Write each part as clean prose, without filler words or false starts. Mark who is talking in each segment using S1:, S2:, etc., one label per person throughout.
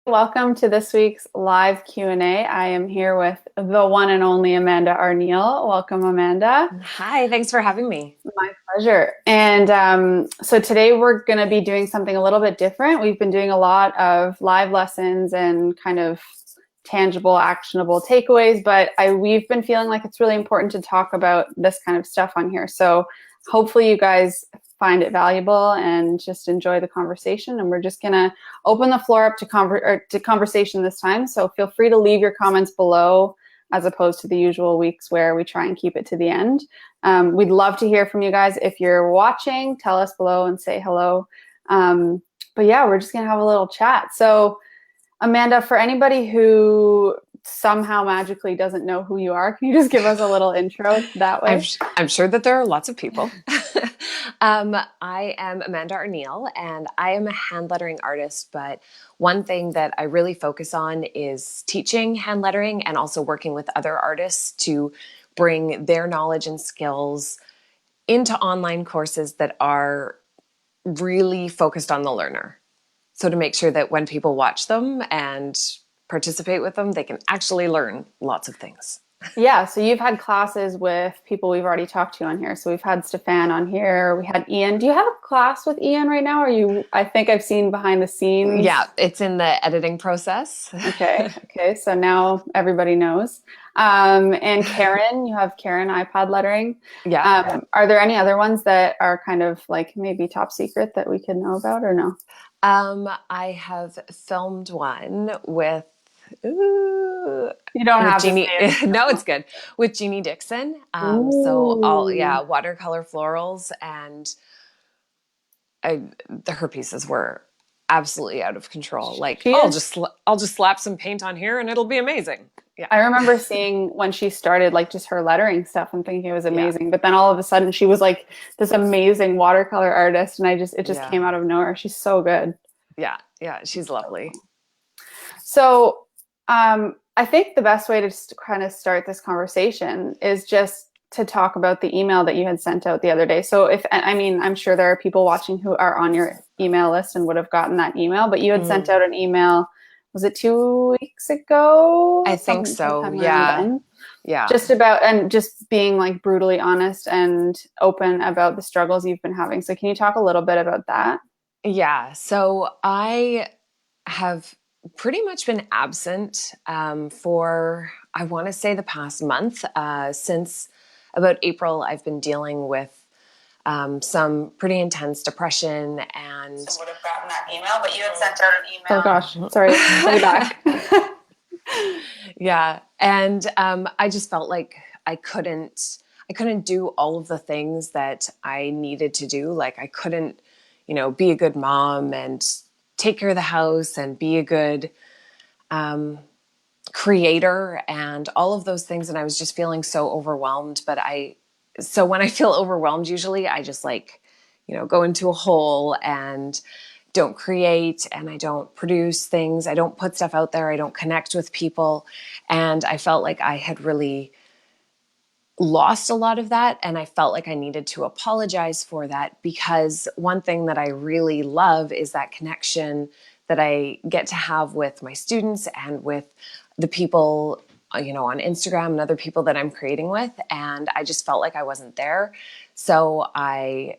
S1: Welcome to this week's live Q&A. I am here with the one and only Amanda Arneill. Welcome, Amanda.
S2: Hi, thanks for having me.
S1: My pleasure. And so today we're going to be doing something a little bit different. We've been doing a lot of live lessons and kind of tangible, actionable takeaways, but we've been feeling like it's really important to talk about this kind of stuff on here. So hopefully you guys find it valuable and just enjoy the conversation. And we're just going to open the floor up to conversation this time. So feel free to leave your comments below as opposed to the usual weeks where we try and keep it to the end. We'd love to hear from you guys. If you're watching, tell us below and say hello. But yeah, we're just going to have a little chat. So Amanda, for anybody who somehow magically doesn't know who you are, can you just give us a little intro that way?
S2: I'm sure that there are lots of people. I am Amanda Arneill, and I am a hand lettering artist, but one thing that I really focus on is teaching hand lettering and also working with other artists to bring their knowledge and skills into online courses that are really focused on the learner. So to make sure that when people watch them and participate with them, they can actually learn lots of things.
S1: Yeah, so you've had classes with people we've already talked to on here. So we've had Stefan on here. We had Ian. Do you have a class with Ian right now? I think I've seen behind the scenes.
S2: Yeah, it's in the editing process.
S1: Okay. So now everybody knows. And Karen, you have Karen iPad lettering.
S2: Yeah.
S1: Are there any other ones that are kind of like maybe top secret that we could know about or no?
S2: I have filmed one with
S1: You don't have
S2: Jeannie.
S1: to say it.
S2: No, it's good with Jeannie Dixon. Watercolor florals, and her pieces were absolutely out of control. Like, I'll just slap some paint on here and it'll be amazing. Yeah.
S1: I remember seeing when she started, like just her lettering stuff and thinking it was amazing. Yeah. But then all of a sudden she was like this amazing watercolor artist. And it just came out of nowhere. She's so good.
S2: Yeah. Yeah. She's lovely.
S1: So I think the best way to just kind of start this conversation is just to talk about the email that you had sent out the other day. So I'm sure there are people watching who are on your email list and would have gotten that email, but you had sent out an email. Was it 2 weeks ago?
S2: I think so. Yeah. Yeah.
S1: Just being like brutally honest and open about the struggles you've been having. So can you talk a little bit about that?
S2: Yeah. So I have pretty much been absent for, I want to say, the past month. Since about April, I've been dealing with some pretty intense depression, and
S1: so would have gotten that email, but you had sent out an email. Oh gosh, sorry, way back.
S2: Yeah, and I just felt like I couldn't do all of the things that I needed to do. Like I couldn't, be a good mom and take care of the house and be a good creator and all of those things. And I was just feeling so overwhelmed. So when I feel overwhelmed, usually I just go into a hole and don't create, and I don't produce things. I don't put stuff out there. I don't connect with people. And I felt like I had really lost a lot of that. And I felt like I needed to apologize for that, because one thing that I really love is that connection that I get to have with my students and with the people, on Instagram and other people that I'm creating with. And I just felt like I wasn't there. So I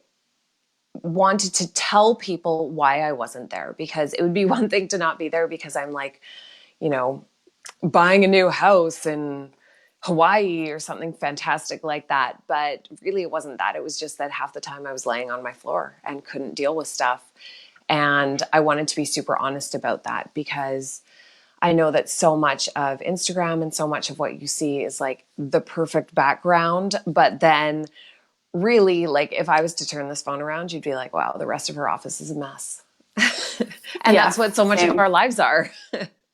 S2: wanted to tell people why I wasn't there, because it would be one thing to not be there because I'm like, buying a new house in Hawaii or something fantastic like that. But really it wasn't that. It was just that half the time I was laying on my floor and couldn't deal with stuff. And I wanted to be super honest about that, because I know that so much of Instagram and so much of what you see is like the perfect background. But then really, like, if I was to turn this phone around, you'd be like, wow, the rest of her office is a mess. And that's what so much of our lives are.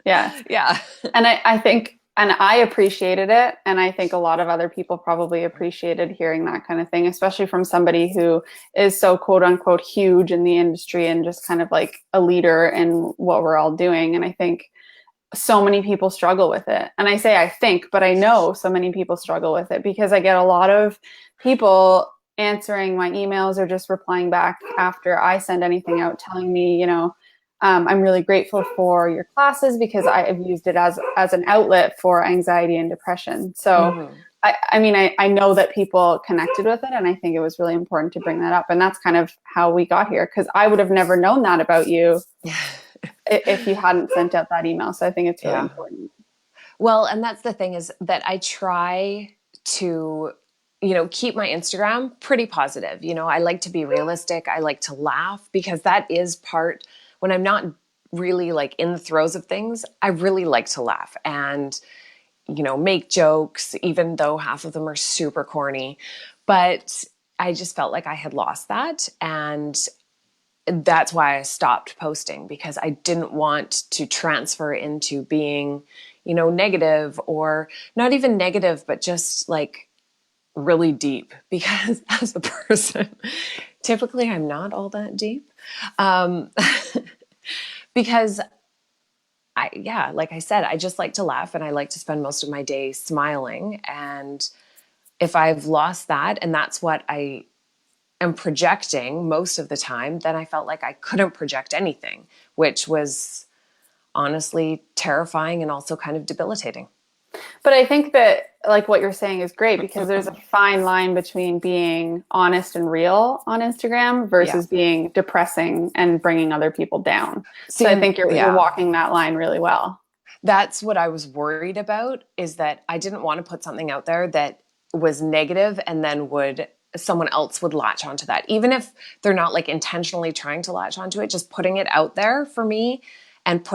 S1: Yeah.
S2: Yeah.
S1: And I think, and I appreciated it. And I think a lot of other people probably appreciated hearing that kind of thing, especially from somebody who is so quote unquote huge in the industry and just kind of like a leader in what we're all doing. And I think so many people struggle with it. And I say I think, but I know so many people struggle with it, because I get a lot of people answering my emails or just replying back after I send anything out telling me, I'm really grateful for your classes because I've used it as an outlet for anxiety and depression. So
S2: Hmm.
S1: I mean, I know that people connected with it, and I think it was really important to bring that up. And that's kind of how we got here, because I would have never known that about you if you hadn't sent out that email. So I think it's really
S2: Yeah.
S1: important.
S2: Well, and that's the thing is that I try to, keep my Instagram pretty positive. I like to be realistic. I like to laugh because that is part when I'm not really like in the throes of things, I really like to laugh and, make jokes, even though half of them are super corny. But I just felt like I had lost that. And that's why I stopped posting because I didn't want to transfer into being, negative or not even negative, but just like really deep because as a person, typically I'm not all that deep. Um, because like I said, I just like to laugh and I like to spend most of my day smiling. And if I've lost that and that's what I am projecting most of the time, then I felt like I couldn't project anything, which was honestly terrifying and also kind of debilitating.
S1: But I think that like what you're saying is great because there's a fine line between being honest and real on Instagram
S2: Yeah.
S1: versus being depressing and bringing other people down. So I
S2: See,
S1: think you're
S2: yeah,
S1: walking that line really well.
S2: that's what I was worried about is that I didn't want to put something out there that was negative and then someone else would latch onto that. Even if they're not like intentionally trying to latch onto it, just putting it out there for me and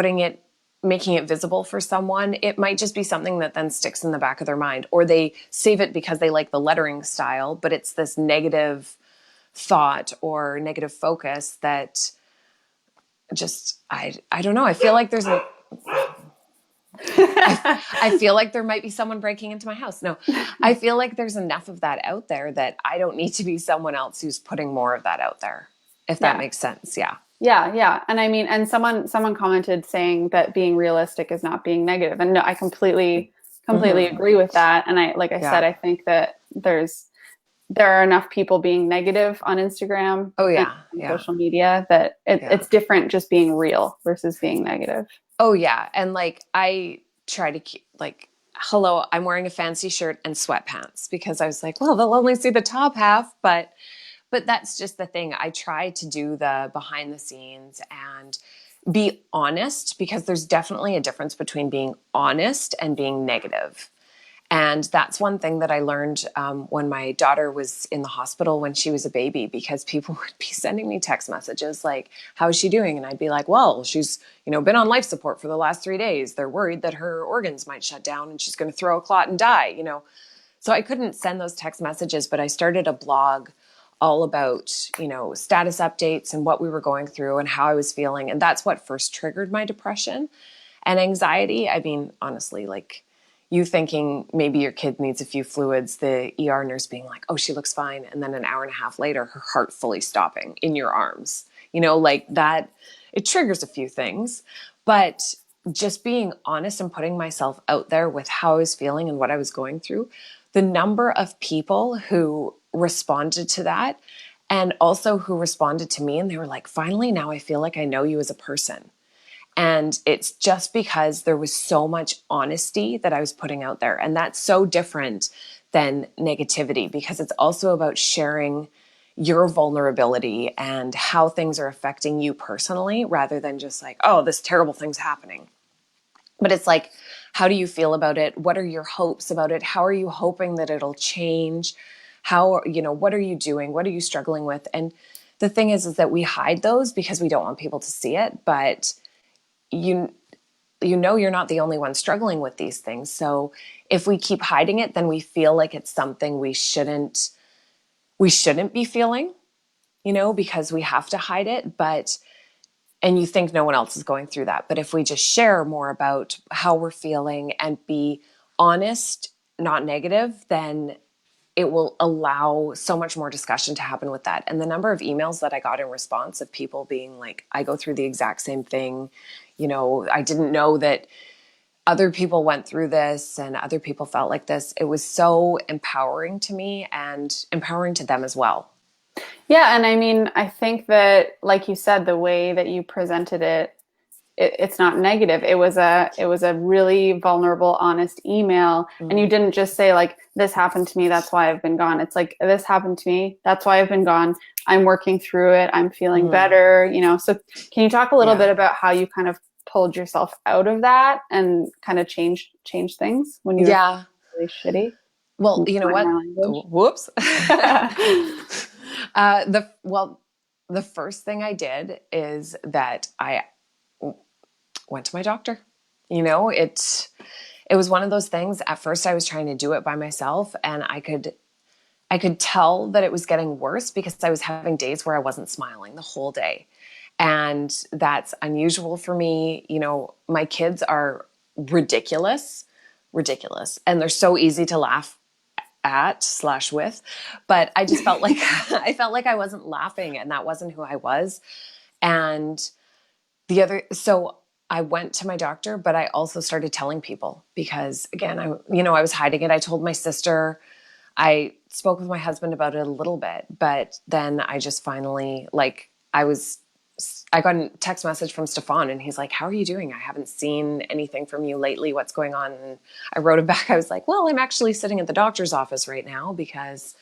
S2: making it visible for someone, it might just be something that then sticks in the back of their mind or they save it because they like the lettering style, but it's this negative thought or negative focus that just I don't know. I feel like I feel like there might be someone breaking into my house. No, I feel like there's enough of that out there that I don't need to be someone else who's putting more of that out there, if that
S1: Yeah.
S2: makes sense. Yeah.
S1: Yeah, yeah. And I mean, and someone commented saying that being realistic is not being negative. And no, I completely
S2: Hmm.
S1: agree with that. And like I said,
S2: Yeah.
S1: I think that there are enough people being negative on Instagram
S2: Oh,
S1: and
S2: yeah.
S1: on
S2: Yeah.
S1: social media that
S2: Yeah.
S1: it's different just being real versus being negative.
S2: Oh, yeah. And like, I try to keep, like, hello, I'm wearing a fancy shirt and sweatpants because I was like, well, they'll only see the top half. But that's just the thing. I try to do the behind the scenes and be honest because there's definitely a difference between being honest and being negative. And that's one thing that I learned when my daughter was in the hospital when she was a baby, because people would be sending me text messages like, how is she doing? And I'd be like, well, she's, been on life support for the last 3 days. They're worried that her organs might shut down and she's going to throw a clot and die. So I couldn't send those text messages, but I started a blog all about, status updates and what we were going through and how I was feeling. And that's what first triggered my depression and anxiety. I mean, honestly, like you thinking maybe your kid needs a few fluids, the ER nurse being like, oh, she looks fine. And then an hour and a half later, her heart fully stopping in your arms, like that, it triggers a few things. But just being honest and putting myself out there with how I was feeling and what I was going through, the number of people who responded to that and also who responded to me and they were like, finally, now I feel like I know you as a person. And it's just because there was so much honesty that I was putting out there. And that's so different than negativity because it's also about sharing your vulnerability and how things are affecting you personally rather than just like, oh, this terrible thing's happening. But it's like, how do you feel about it? What are your hopes about it? How are you hoping that it'll change? What are you doing? What are you struggling with? And the thing is that we hide those because we don't want people to see it. But you you're not the only one struggling with these things. So if we keep hiding it, then we feel like it's something we shouldn't be feeling, because we have to hide it. And you think no one else is going through that. But if we just share more about how we're feeling and be honest, not negative, then it will allow so much more discussion to happen with that. And the number of emails that I got in response of people being like, I go through the exact same thing. I didn't know that other people went through this and other people felt like this. It was so empowering to me and empowering to them as well.
S1: Yeah, and I mean, I think that, like you said, the way that you presented it it's not negative. It was a really vulnerable, honest email. And you
S2: Mm.
S1: didn't just say like, this happened to me, that's why I've been gone. It's like, this happened to me, that's why I've been gone. I'm working through it. I'm feeling
S2: Mm.
S1: better, you know. So can you talk a little
S2: Yeah.
S1: bit about how you kind of pulled yourself out of that and kind of change things when you were
S2: Yeah.
S1: really shitty?
S2: Well,
S1: Can you
S2: you know
S1: find
S2: what?
S1: my language?
S2: Whoops. The first thing I did is that I went to my doctor. You know, it was one of those things. At first I was trying to do it by myself, and I could tell that it was getting worse because I was having days where I wasn't smiling the whole day. And that's unusual for me. You know, my kids are ridiculous, ridiculous, and they're so easy to laugh at slash with, but I just felt like I felt like I wasn't laughing, and that wasn't who I was. And so I went to my doctor, but I also started telling people because again, I was hiding it. I told my sister, I spoke with my husband about it a little bit, but then I just finally, I got a text message from Stefan, and he's like, "How are you doing? I haven't seen anything from you lately. What's going on?" And I wrote him back. I was like, "Well, I'm actually sitting at the doctor's office right now because,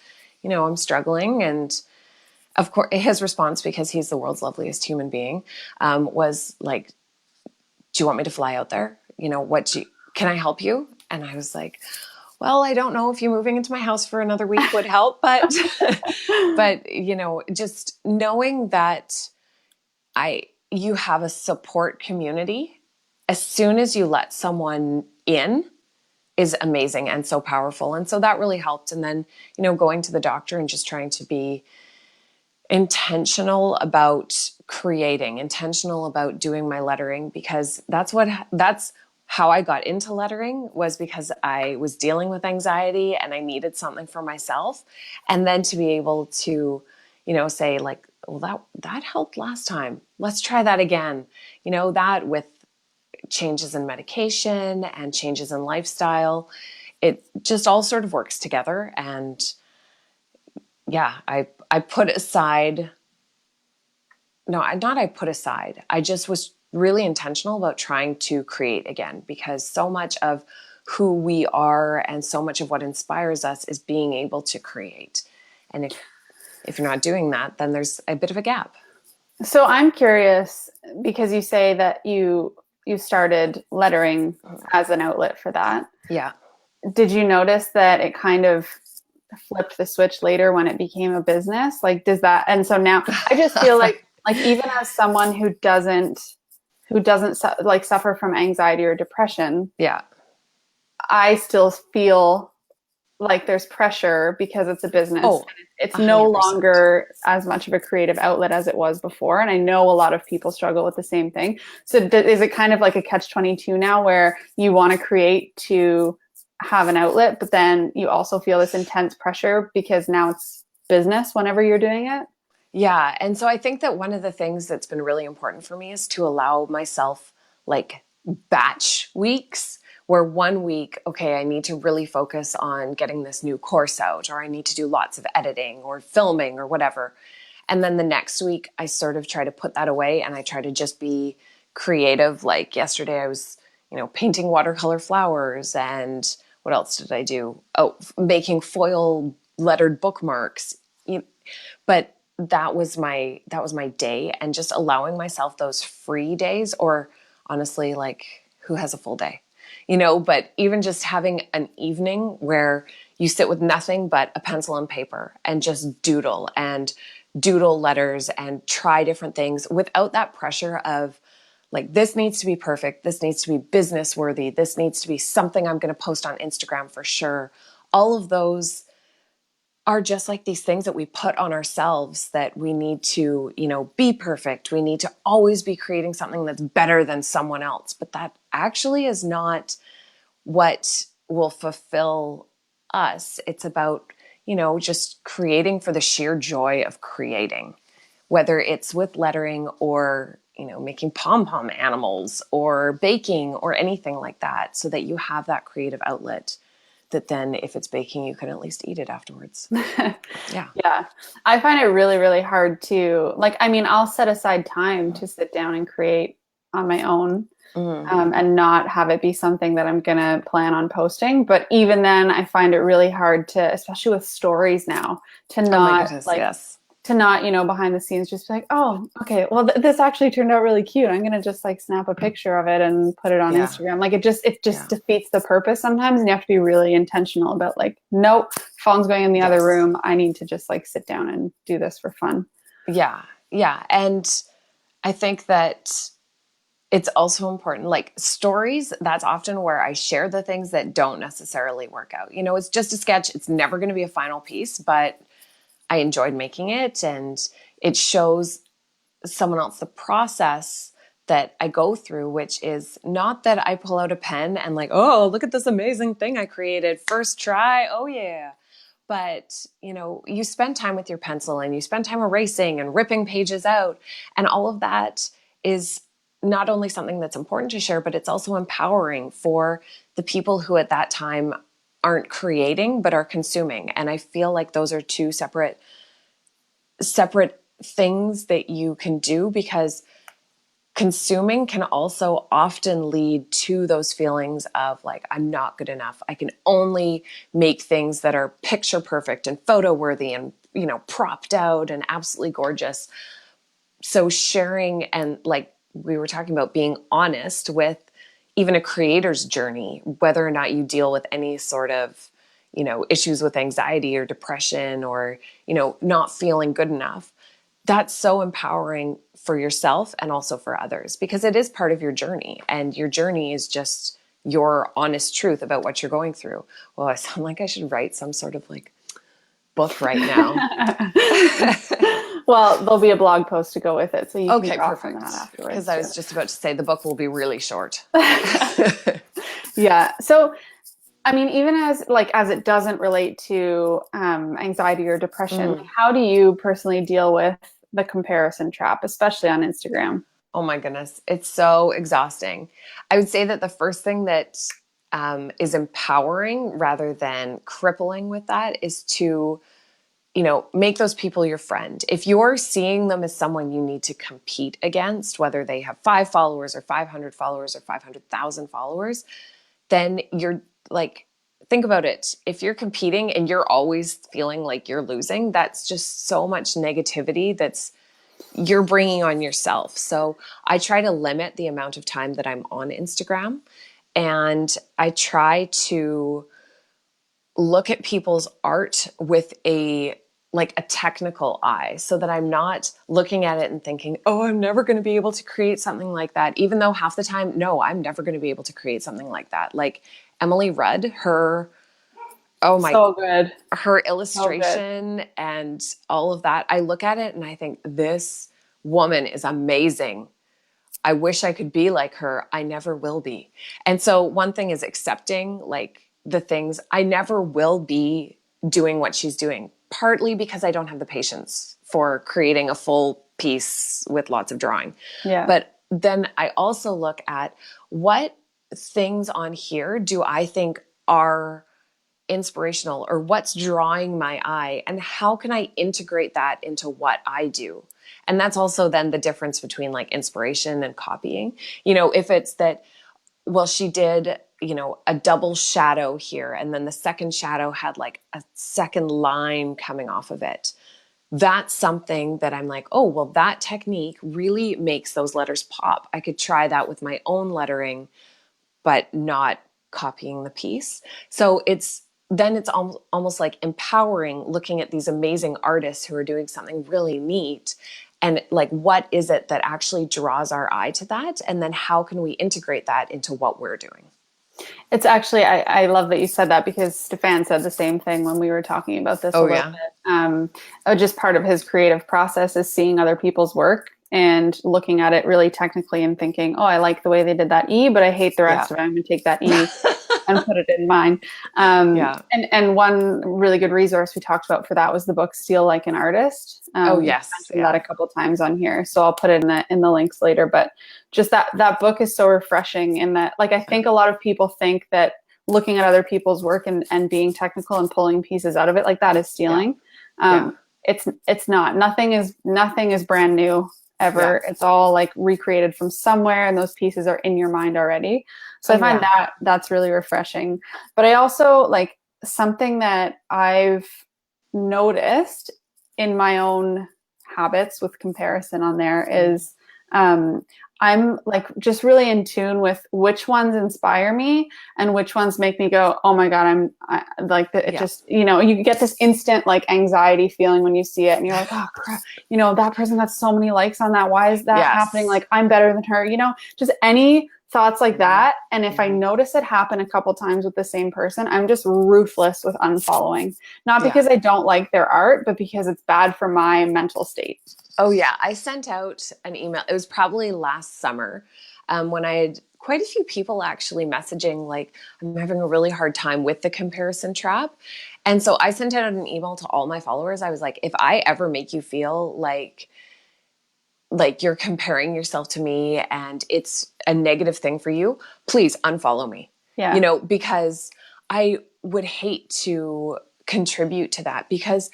S2: I'm struggling." And of course, his response, because he's the world's loveliest human being, was like, "Do you want me to fly out there? Can I help you?" And I was like, "Well, I don't know if you moving into my house for another week would help, but, but, just knowing that you have a support community as soon as you let someone in is amazing and so powerful." And so that really helped. And then, going to the doctor and just trying to be intentional about creating, intentional about doing my lettering, because that's how I got into lettering, was because I was dealing with anxiety and I needed something for myself. And then to be able to, say like, well, that helped last time. Let's try that again. That with changes in medication and changes in lifestyle, it just all sort of works together. And yeah, I put aside, no, I put aside. I just was really intentional about trying to create again, because so much of who we are and so much of what inspires us is being able to create. And if you're not doing that, then there's a bit of a gap.
S1: So I'm curious because you say that you started lettering as an outlet for that.
S2: Yeah.
S1: Did you notice that it kind of flipped the switch later when it became a business? Like, does that? And so now I just feel like even as someone who doesn't like suffer from anxiety or depression,
S2: Yeah.
S1: I still feel like there's pressure because it's a business.
S2: Oh,
S1: It's no
S2: 100%.
S1: longer as much of a creative outlet as it was before. And I know a lot of people struggle with the same thing. So is it kind of like a catch-22 now where you want to create to have an outlet, but then you also feel this intense pressure because now it's business whenever you're doing it?
S2: Yeah. And so I think that one of the things that's been really important for me is to allow myself like batch weeks, where one week, okay, I need to really focus on getting this new course out, or I need to do lots of editing or filming or whatever. And then the next week, I sort of try to put that away and I try to just be creative. Like yesterday, I was, painting watercolor flowers. And what else did I do? Oh, making foil lettered bookmarks. But that was my day, and just allowing myself those free days, or honestly, like, who has a full day? But even just having an evening where you sit with nothing but a pencil and paper and just doodle letters and try different things without that pressure of like, this needs to be perfect, this needs to be business worthy, this needs to be something I'm going to post on Instagram for sure. All of those are just like these things that we put on ourselves, that we need to, be perfect. We need to always be creating something that's better than someone else. But that actually is not what will fulfill us. It's about, just creating for the sheer joy of creating, whether it's with lettering or, making pom-pom animals or baking or anything like that, so that you have that creative outlet that then if it's baking, you can at least eat it afterwards. Yeah.
S1: Yeah. I find it really, really hard to like, I mean, I'll set aside time to sit down and create on my own.
S2: Mm.
S1: And not have it be something that I'm going to plan on posting. But even then, I find it really hard to, especially with stories now, to
S2: Oh my
S1: not
S2: goodness,
S1: like,
S2: yes.
S1: to not, behind the scenes, just be like, oh, okay, well, this actually turned out really cute. I'm going to just like snap a picture of it and put it on
S2: Yeah.
S1: Instagram. Like it just
S2: Yeah.
S1: defeats the purpose sometimes. And you have to be really intentional about like, nope, phone's going in the other
S2: Yes.
S1: room. I need to just like sit down and do this for fun.
S2: Yeah. Yeah. And I think that it's also important, like stories, that's often where I share the things that don't necessarily work out. It's just a sketch. It's never going to be a final piece, but I enjoyed making it, and it shows someone else the process that I go through, which is not that I pull out a pen and like, oh, look at this amazing thing I created. First try. Oh, yeah. But, you spend time with your pencil and you spend time erasing and ripping pages out. And all of that is not only something that's important to share, but it's also empowering for the people who at that time aren't creating, but are consuming. And I feel like those are two separate things that you can do, because consuming can also often lead to those feelings of like, I'm not good enough. I can only make things that are picture perfect and photo worthy and, propped out and absolutely gorgeous. So sharing, and like we were talking about, being honest with even a creator's journey, whether or not you deal with any sort of, issues with anxiety or depression or, not feeling good enough. That's so empowering for yourself and also for others, because it is part of your journey, and your journey is just your honest truth about what you're going through. Well, I sound like I should write some sort of like book right now.
S1: Well, there'll be a blog post to go with it, so you can
S2: Okay,
S1: draw from
S2: perfect.
S1: that afterwards
S2: Because I
S1: too.
S2: was just about to say the book will be really short.
S1: Yeah. So, I mean, even as it doesn't relate to anxiety or depression,
S2: Mm.
S1: how do you personally deal with the comparison trap, especially on Instagram?
S2: Oh my goodness. It's so exhausting. I would say that the first thing that is empowering rather than crippling with that is to, make those people your friend. If you're seeing them as someone you need to compete against, whether they have 5 followers or 500 followers or 500,000 followers, then you're like, think about it. If you're competing and you're always feeling like you're losing, that's just so much negativity that's you're bringing on yourself. So I try to limit the amount of time that I'm on Instagram, and I try to look at people's art with a technical eye, so that I'm not looking at it and thinking, oh, I'm never going to be able to create something like that. Even though half the time, no, I'm never going to be able to create something like that. Like Emily Rudd, oh my,
S1: So good.
S2: her
S1: So good.
S2: illustration and all of that. I look at it and I think, this woman is amazing. I wish I could be like her. I never will be. And so one thing is accepting like the things I never will be doing what she's doing, partly because I don't have the patience for creating a full piece with lots of drawing.
S1: Yeah.
S2: But then I also look at what things on here do I think are inspirational, or what's drawing my eye, and how can I integrate that into what I do. And that's also then the difference between like inspiration and copying. If it's that, well, she did, a double shadow here, and then the second shadow had like a second line coming off of it. That's something that I'm like, oh, well, that technique really makes those letters pop. I could try that with my own lettering, but not copying the piece. So it's almost like empowering, looking at these amazing artists who are doing something really neat, and like, what is it that actually draws our eye to that, and then how can we integrate that into what we're doing.
S1: It's actually, I love that you said that, because Stefan said the same thing when we were talking about this a
S2: Oh
S1: little
S2: yeah.
S1: bit. Just part of his creative process is seeing other people's work and looking at it really technically and thinking, oh, I like the way they did that E, but I hate the
S2: Yeah.
S1: rest of it. I'm going to take that E and put it in mine.
S2: Yeah.
S1: And one really good resource we talked about for that was the book Steal Like an Artist.
S2: Oh
S1: We've
S2: yes.
S1: mentioned that
S2: Yeah.
S1: a couple times on here, so I'll put it in the links later. But just that book is so refreshing in that, like, I think a lot of people think that looking at other people's work and being technical and pulling pieces out of it, like, that is
S2: Yeah.
S1: stealing.
S2: Yeah.
S1: It's not. Nothing is brand new
S2: Yeah.
S1: ever. It's all like recreated from somewhere, and those pieces are in your mind already. So I
S2: Oh
S1: find
S2: yeah.
S1: that that's really refreshing. But I also like something that I've noticed in my own habits with comparison on there is um, I'm like just really in tune with which ones inspire me and which ones make me go, oh my God, like it
S2: Yeah.
S1: just, you get this instant like anxiety feeling when you see it and you're like, oh crap, that person got so many likes on that. Why is that happening?
S2: Yes.
S1: Like I'm better than her, just any thoughts like
S2: Mm-hmm.
S1: that. And if I
S2: Mm-hmm.
S1: notice it happen a couple times with the same person, I'm just ruthless with unfollowing. Not
S2: Yeah.
S1: because I don't like their art, but because it's bad for my mental state.
S2: Oh, yeah. I sent out an email. It was probably last summer when I had quite a few people actually messaging, like, I'm having a really hard time with the comparison trap. And so I sent out an email to all my followers. I was like, if I ever make you feel like you're comparing yourself to me and it's a negative thing for you, please unfollow me.
S1: Yeah.
S2: Because I would hate to contribute to that because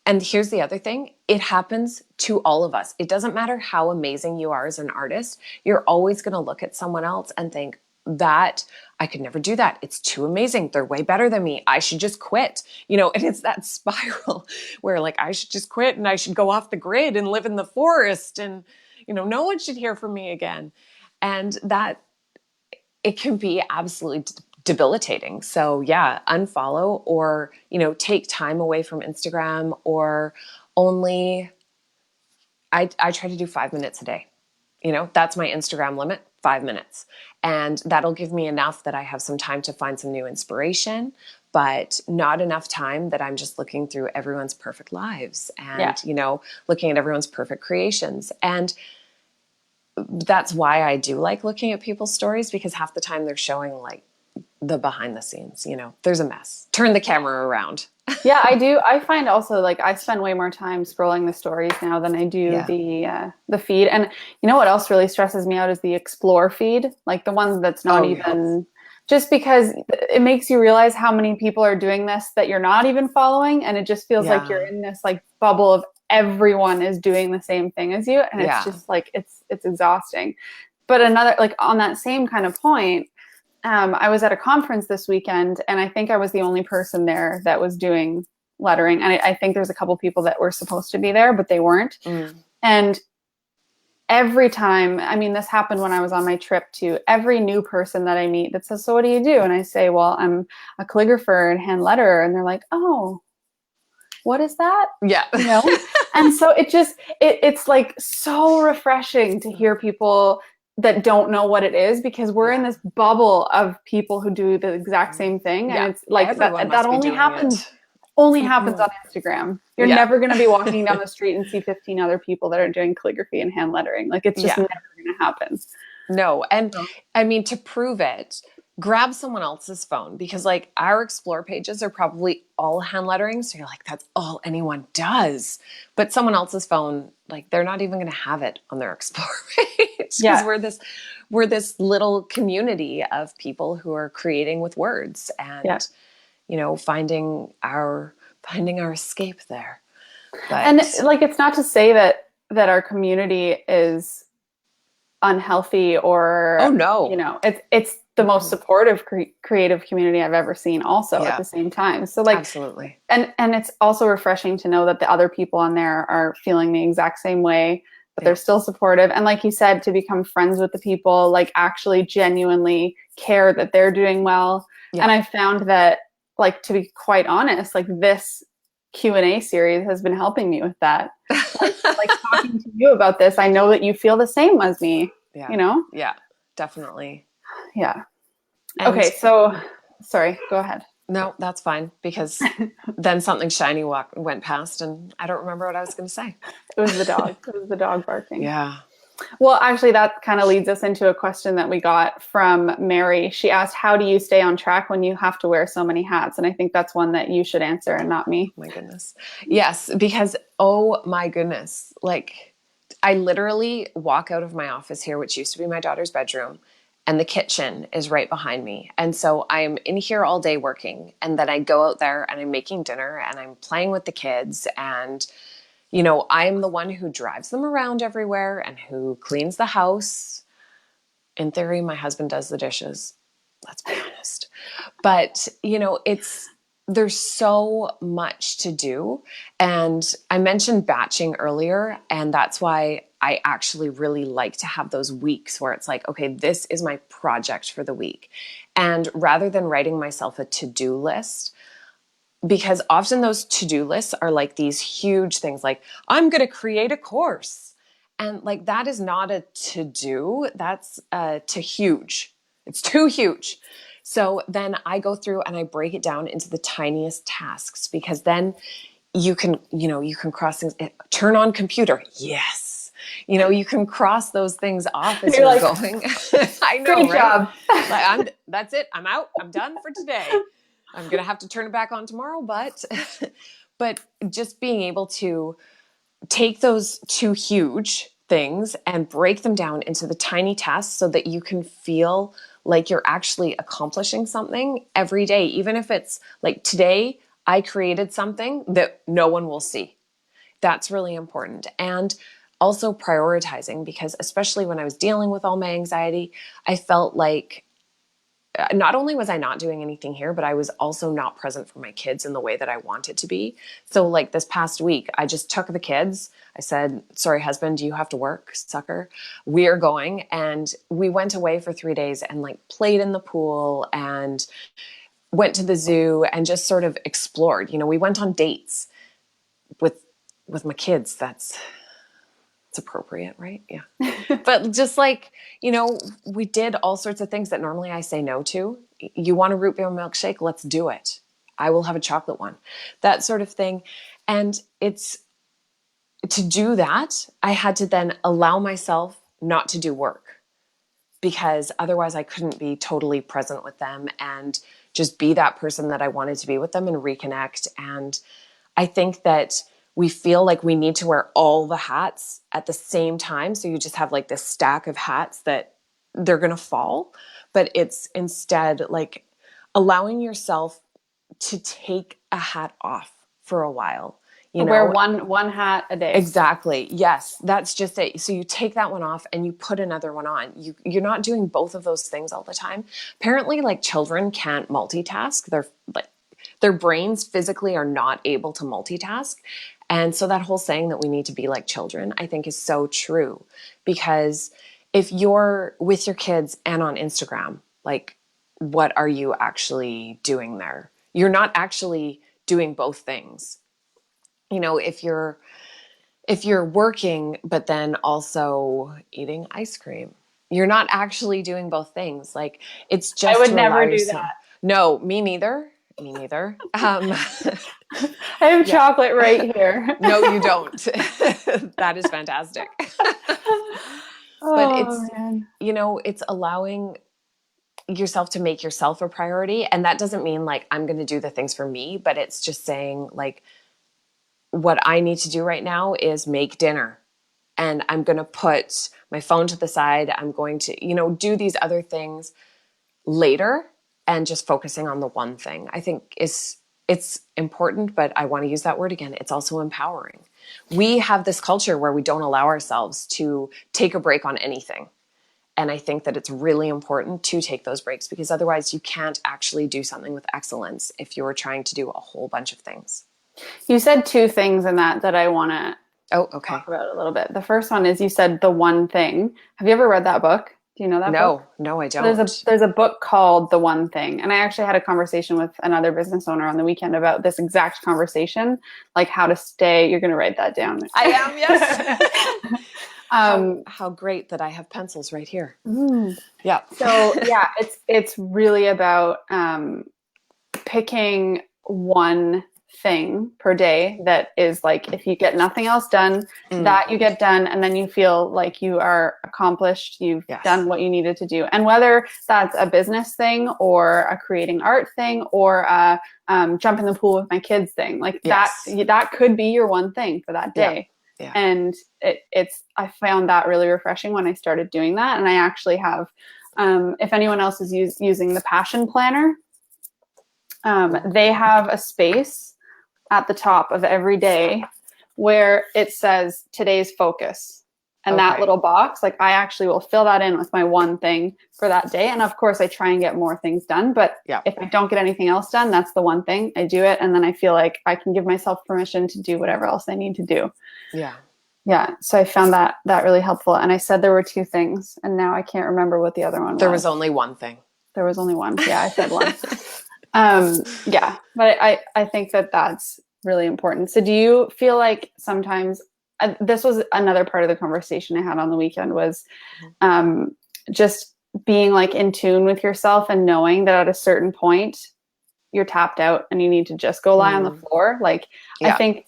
S2: and here's the other thing, it happens to all of us. It doesn't matter how amazing you are as an artist, you're always going to look at someone else and think that I could never do that. It's too amazing. They're way better than me. I should just quit. And it's that spiral where like I should just quit and I should go off the grid and live in the forest and no one should hear from me again. And that it can be absolutely debilitating. So yeah, unfollow or, take time away from Instagram or only, I try to do 5 minutes a day. That's my Instagram limit, 5 minutes. And that'll give me enough that I have some time to find some new inspiration, but not enough time that I'm just looking through everyone's perfect lives
S1: Yeah.
S2: and, looking at everyone's perfect creations. And that's why I do like looking at people's stories because half the time they're showing like the behind the scenes, there's a mess. Turn the camera around.
S1: Yeah, I do. I find also like I spend way more time scrolling the stories now than I do
S2: Yeah.
S1: the feed. And you know what else really stresses me out is the explore feed, like the ones that's not
S2: Oh, yeah.
S1: even just because it makes you realize how many people are doing this that you're not even following, and it just feels like you're
S2: Yeah.
S1: in this like bubble of everyone is doing the same thing as you, and it's
S2: Yeah.
S1: just like it's exhausting. But another like on that same kind of point, I was at a conference this weekend, and I think I was the only person there that was doing lettering. And I think there's a couple people that were supposed to be there, but they weren't.
S2: Mm.
S1: And every time, I mean, this happened when I was on my trip too. Every new person that I meet that says, "So what do you do?" And I say, "Well, I'm a calligrapher and hand letterer." And they're like, "Oh, what is that?"
S2: Yeah.
S1: And so it's like so refreshing to hear people that don't know what it is, because we're in this bubble of people who do the exact same thing, and
S2: Yeah.
S1: it's like
S2: Everyone
S1: that
S2: must be doing it.
S1: only happens on Instagram. You're
S2: Yeah.
S1: never going to be walking down the street and see 15 other people that are doing calligraphy and hand lettering. Like it's just
S2: Yeah.
S1: never going to happen.
S2: No. And
S1: So,
S2: I mean, to prove it, grab someone else's phone because like our explore pages are probably all hand lettering. So you're like, that's all anyone does. But someone else's phone, like they're not even going to have it on their explore page because
S1: yeah.
S2: we're this little community of people who are creating with words
S1: Yeah.
S2: and, finding our escape there.
S1: And
S2: But
S1: like, it's not to say that our community is unhealthy
S2: oh
S1: or
S2: no.
S1: it's the most supportive creative community I've ever seen also at
S2: Yeah,
S1: the same time. So like
S2: absolutely.
S1: and it's also refreshing to know that the other people on there are feeling the exact same way, but
S2: Yeah.
S1: they're still supportive, and like you said, to become friends with the people, like actually genuinely care that they're doing well.
S2: Yeah.
S1: And I found that, like, to be quite honest, like this Q&A series has been helping me with that. Like talking to you about this, I know that you feel the same as me,
S2: Yeah.
S1: you know?
S2: Yeah, definitely.
S1: Yeah.
S2: And
S1: Okay, so sorry, go ahead.
S2: no, that's fine because then something shiny went past and I don't remember what I was going to say.
S1: It was the dog. It was the dog barking.
S2: Yeah.
S1: Well, actually, that kind of leads us into a question that we got from Mary. She asked, how do you stay on track when you have to wear so many hats? And I think that's one that you should answer and not me.
S2: My goodness. Yes, because oh my goodness, like I literally walk out of my office here, which used to be my daughter's bedroom, and the kitchen is right behind me. And so I'm in here all day working, and then I go out there and I'm making dinner and I'm playing with the kids and You know, I'm the one who drives them around everywhere and who cleans the house. In theory, my husband does the dishes. Let's be honest. But, you know, there's so much to do. And I mentioned batching earlier, and that's why I actually really like to have those weeks where it's like, okay, this is my project for the week. And rather than writing myself a to-do list, because often those to-do lists are like these huge things like, I'm going to create a course. And like, that is not a to-do, that's to huge. It's too huge. So then I go through and I break it down into the tiniest tasks, because then you can, you can cross things, turn on computer. Yes. You can cross those things off as you're like, going. I know,
S1: great
S2: right?
S1: job.
S2: Like, that's it. I'm out. I'm done for today. I'm going to have to turn it back on tomorrow, but just being able to take those two huge things and break them down into the tiny tasks so that you can feel like you're actually accomplishing something every day. Even if it's like, today I created something that no one will see. That's really important. And also prioritizing, because especially when I was dealing with all my anxiety, I felt like not only was I not doing anything here, but I was also not present for my kids in the way that I wanted to be. So like this past week, I just took the kids. I said, sorry, husband, do you have to work, sucker? We are going. And we went away for 3 days and like played in the pool and went to the zoo and just sort of explored. We went on dates with my kids. It's appropriate, right? Yeah. But just like, we did all sorts of things that normally I say no to. You want a root beer milkshake? Let's do it. I will have a chocolate one. That sort of thing. And to do that, I had to then allow myself not to do work, because otherwise I couldn't be totally present with them and just be that person that I wanted to be with them and reconnect. And I think that we feel like we need to wear all the hats at the same time. So you just have like this stack of hats that they're going to fall. But it's instead like allowing yourself to take a hat off for a while.
S1: Wear one hat a day.
S2: Exactly. Yes, that's just it. So you take that one off and you put another one on. You're not doing both of those things all the time. Apparently, like, children can't multitask. Their brains physically are not able to multitask. And so that whole saying that we need to be like children, I think, is so true. Because if you're with your kids and on Instagram, like, what are you actually doing there? You're not actually doing both things. If you're working, but then also eating ice cream, you're not actually doing both things. Like, it's just,
S1: I would never do that.
S2: No, me neither. Me neither.
S1: I have chocolate right here.
S2: No, you don't. That is fantastic. But it's allowing yourself to make yourself a priority. And that doesn't mean like, I'm going to do the things for me, but it's just saying like, what I need to do right now is make dinner, and I'm going to put my phone to the side. I'm going to, do these other things later, and just focusing on the one thing, I think it's important, but I want to use that word again. It's also empowering. We have this culture where we don't allow ourselves to take a break on anything. And I think that it's really important to take those breaks, because otherwise you can't actually do something with excellence if you're trying to do a whole bunch of things.
S1: You said two things in that I want to talk about a little bit. The first one is, you said the one thing. Have you ever read that book? Do you know that book?
S2: No, I don't.
S1: There's a book called The One Thing. And I actually had a conversation with another business owner on the weekend about this exact conversation, like how to stay. You're going to write that down.
S2: I am, yes. How great that I have pencils right here. Yeah.
S1: So yeah, it's really about picking one thing per day that is like, if you get nothing else done, that you get done, and then you feel like you are accomplished, you've done what you needed to do. And whether that's a business thing or a creating art thing or a jump in the pool with my kids thing, like that could be your one thing for that day. Yeah. And I found that really refreshing when I started doing that. And I actually have, if anyone else is using the Passion Planner, they have a space at the top of every day where it says today's focus. And that little box, like I actually will fill that in with my one thing for that day. And of course I try and get more things done, but if I don't get anything else done, that's the one thing I do it. And then I feel like I can give myself permission to do whatever else I need to do.
S2: Yeah.
S1: Yeah. So I found that really helpful. And I said there were two things, and now I can't remember what the other one was.
S2: There was only one thing.
S1: There was only one. Yeah, I said one. Yeah. But I think that that's really important. So do you feel like sometimes, this was another part of the conversation I had on the weekend, was just being like in tune with yourself and knowing that at a certain point you're tapped out and you need to just go lie on the floor. Like, I think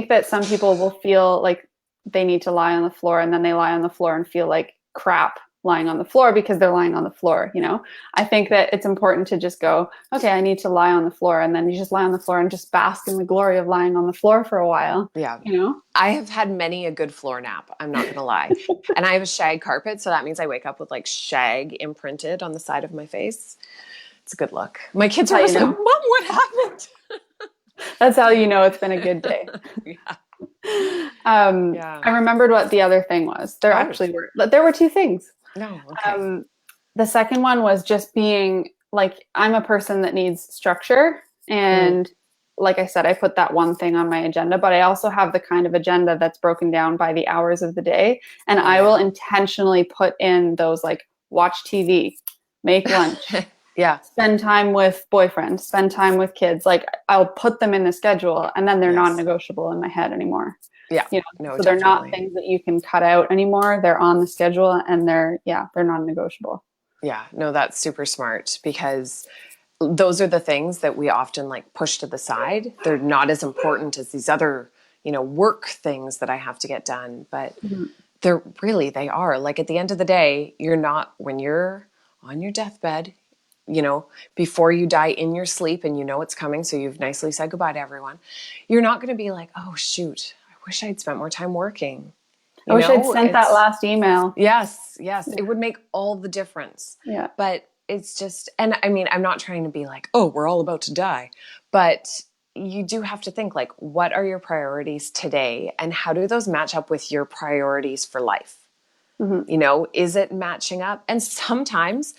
S1: that some people will feel like they need to lie on the floor, and then they lie on the floor and feel like crap lying on the floor because they're lying on the floor. You know, I think that it's important to just go, okay, I need to lie on the floor. And then you just lie on the floor and just bask in the glory of lying on the floor for a while.
S2: Yeah.
S1: You know,
S2: I have had many a good floor nap. I'm not going to lie. And I have a shag carpet. So that means I wake up with like shag imprinted on the side of my face. It's a good look. My kids are always like, Mom, what happened?
S1: That's how you know it's been a good day. I remembered what the other thing was. There were two things.
S2: No. Okay.
S1: The second one was just being like, I'm a person that needs structure. And like I said, I put that one thing on my agenda, but I also have the kind of agenda that's broken down by the hours of the day. And I will intentionally put in those, like, watch TV, make lunch, spend time with boyfriend, spend time with kids. Like, I'll put them in the schedule, and then they're non-negotiable in my head anymore. Yeah. You know, so they're not things that you can cut out anymore. They're on the schedule, and they're non-negotiable. Yeah.
S2: No, that's super smart, because those are the things that we often like push to the side. They're not as important as these other, work things that I have to get done, but they are. Like, at the end of the day, when you're on your deathbed, before you die in your sleep, and it's coming, so you've nicely said goodbye to everyone, you're not going to be like, oh shoot, I wish I'd spent more time working.
S1: I wish I'd sent that last email.
S2: Yes. It would make all the difference.
S1: Yeah.
S2: But it's just, and I mean, I'm not trying to be like, oh, we're all about to die, but you do have to think, like, what are your priorities today, and how do those match up with your priorities for life? Is it matching up? And sometimes,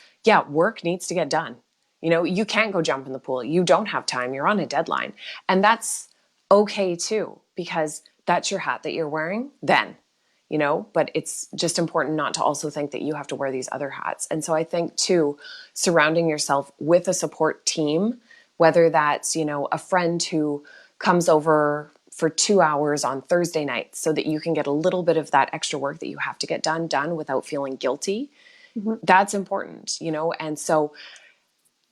S2: work needs to get done. You can't go jump in the pool. You don't have time. You're on a deadline. And that's okay too, because that's your hat that you're wearing then, but it's just important not to also think that you have to wear these other hats. And so I think too, surrounding yourself with a support team, whether that's, a friend who comes over for 2 hours on Thursday nights so that you can get a little bit of that extra work that you have to get done without feeling guilty. That's important, and so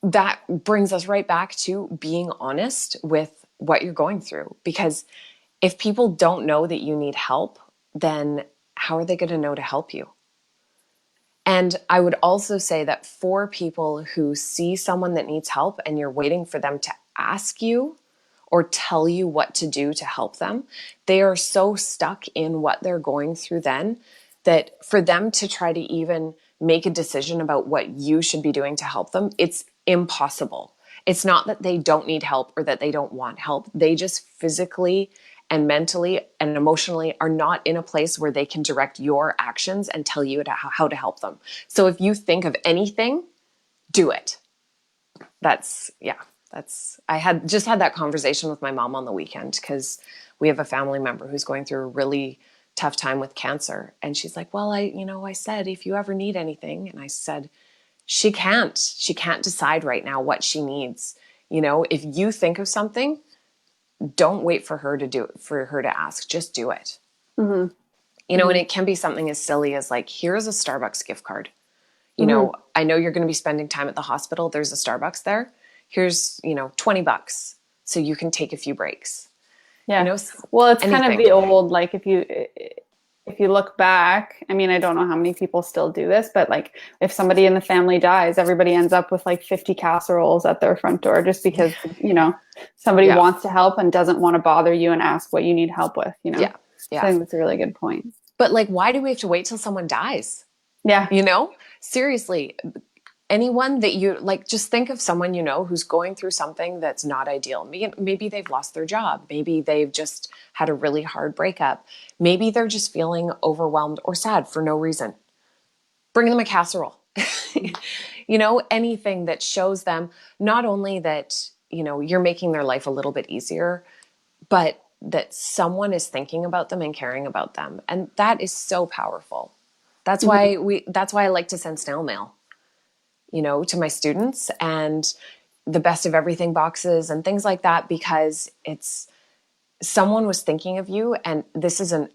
S2: that brings us right back to being honest with what you're going through, because if people don't know that you need help, then how are they going to know to help you? And I would also say that for people who see someone that needs help and you're waiting for them to ask you or tell you what to do to help them, they are so stuck in what they're going through then, that for them to try to even make a decision about what you should be doing to help them, it's impossible. It's not that they don't need help or that they don't want help. They just physically and mentally and emotionally are not in a place where they can direct your actions and tell you how to help them. So if you think of anything, do it. I had that conversation with my mom on the weekend, because we have a family member who's going through a really tough time with cancer. And she's like, well, I said, if you ever need anything. And I said, she can't decide right now what she needs. If you think of something, don't wait for her to do it, for her to ask, just do it. And it can be something as silly as, like, here's a Starbucks gift card. I know you're going to be spending time at the hospital. There's a Starbucks there. Here's, $20 so you can take a few breaks.
S1: Yeah. Well, it's anything. Kind of the old, like, if you look back, I mean, I don't know how many people still do this, but, like, if somebody in the family dies, everybody ends up with like 50 casseroles at their front door, just because, somebody wants to help and doesn't want to bother you and ask what you need help with,
S2: Yeah.
S1: So I think that's a really good point.
S2: But, like, why do we have to wait till someone dies?
S1: Yeah.
S2: Seriously, anyone that you like, just think of someone who's going through something that's not ideal. Maybe they've lost their job. Maybe they've just had a really hard breakup. Maybe they're just feeling overwhelmed or sad for no reason. Bring them a casserole. Anything that shows them not only that, you're making their life a little bit easier, but that someone is thinking about them and caring about them. And that is so powerful. That's
S1: Mhm.
S2: why I like to send snail mail, to my students, and the best of everything boxes and things like that, because it's someone was thinking of you. And this is an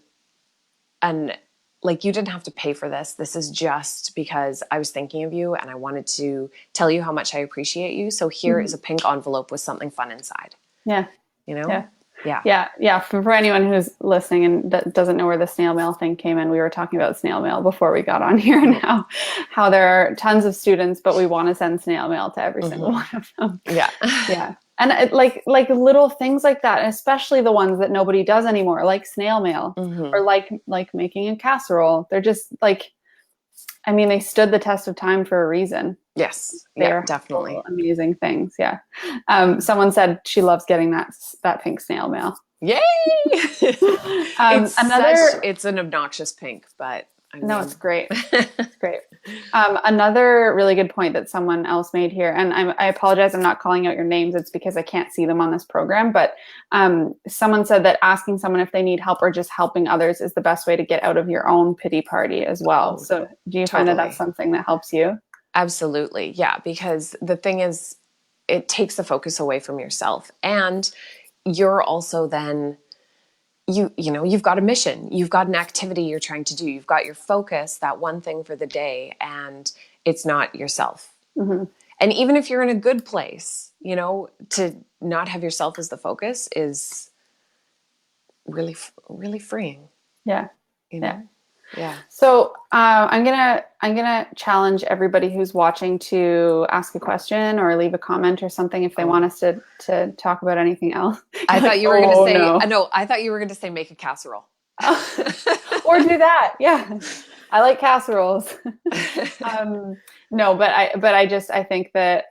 S2: like, you didn't have to pay for this. This is just because I was thinking of you and I wanted to tell you how much I appreciate you. So here is
S1: Mhm.
S2: a pink envelope with something fun inside,
S1: Yeah.
S2: you know?
S1: Yeah.
S2: Yeah.
S1: Yeah. For anyone who's listening and doesn't know where the snail mail thing came in, we were talking about snail mail before we got on here, and how there are tons of students, but we want to send snail mail to every single one of them.
S2: Yeah.
S1: Yeah. And like little things like that, and especially the ones that nobody does anymore, like snail mail, or like making a casserole. They're just like, I mean, they stood the test of time for a reason.
S2: Yes.
S1: They
S2: Yeah,
S1: are
S2: definitely.
S1: amazing things. Yeah. Someone said she loves getting that pink snail mail.
S2: Yay!
S1: Another,
S2: It's an obnoxious pink, but I
S1: no, it's
S2: mean,
S1: great. It's great. Another really good point that someone else made here, and I apologize, I'm not calling out your names. It's because I can't see them on this program. But someone said that asking someone if they need help or just helping others is the best way to get out of your own pity party as well.
S2: oh,
S1: So, do you find that that's
S2: totally.
S1: something that helps you?
S2: Absolutely. Yeah, because the thing is, it takes the focus away from yourself. And you're also then you've got a mission, you've got an activity you're trying to do, you've got your focus, that one thing for the day, and it's not yourself.
S1: Hmm.
S2: And even if you're in a good place, to not have yourself as the focus is really really freeing,
S1: Yeah.
S2: you
S1: Yeah.
S2: know yeah.
S1: So I'm gonna challenge everybody who's watching to ask a question or leave a comment or something if they want
S2: Oh,
S1: us to talk about anything else.
S2: I
S1: You're like,
S2: thought you were going to
S1: oh
S2: say
S1: no.
S2: no, I thought you were going to say make a casserole.
S1: Or do that. Yeah. I like casseroles. um, no, but I think that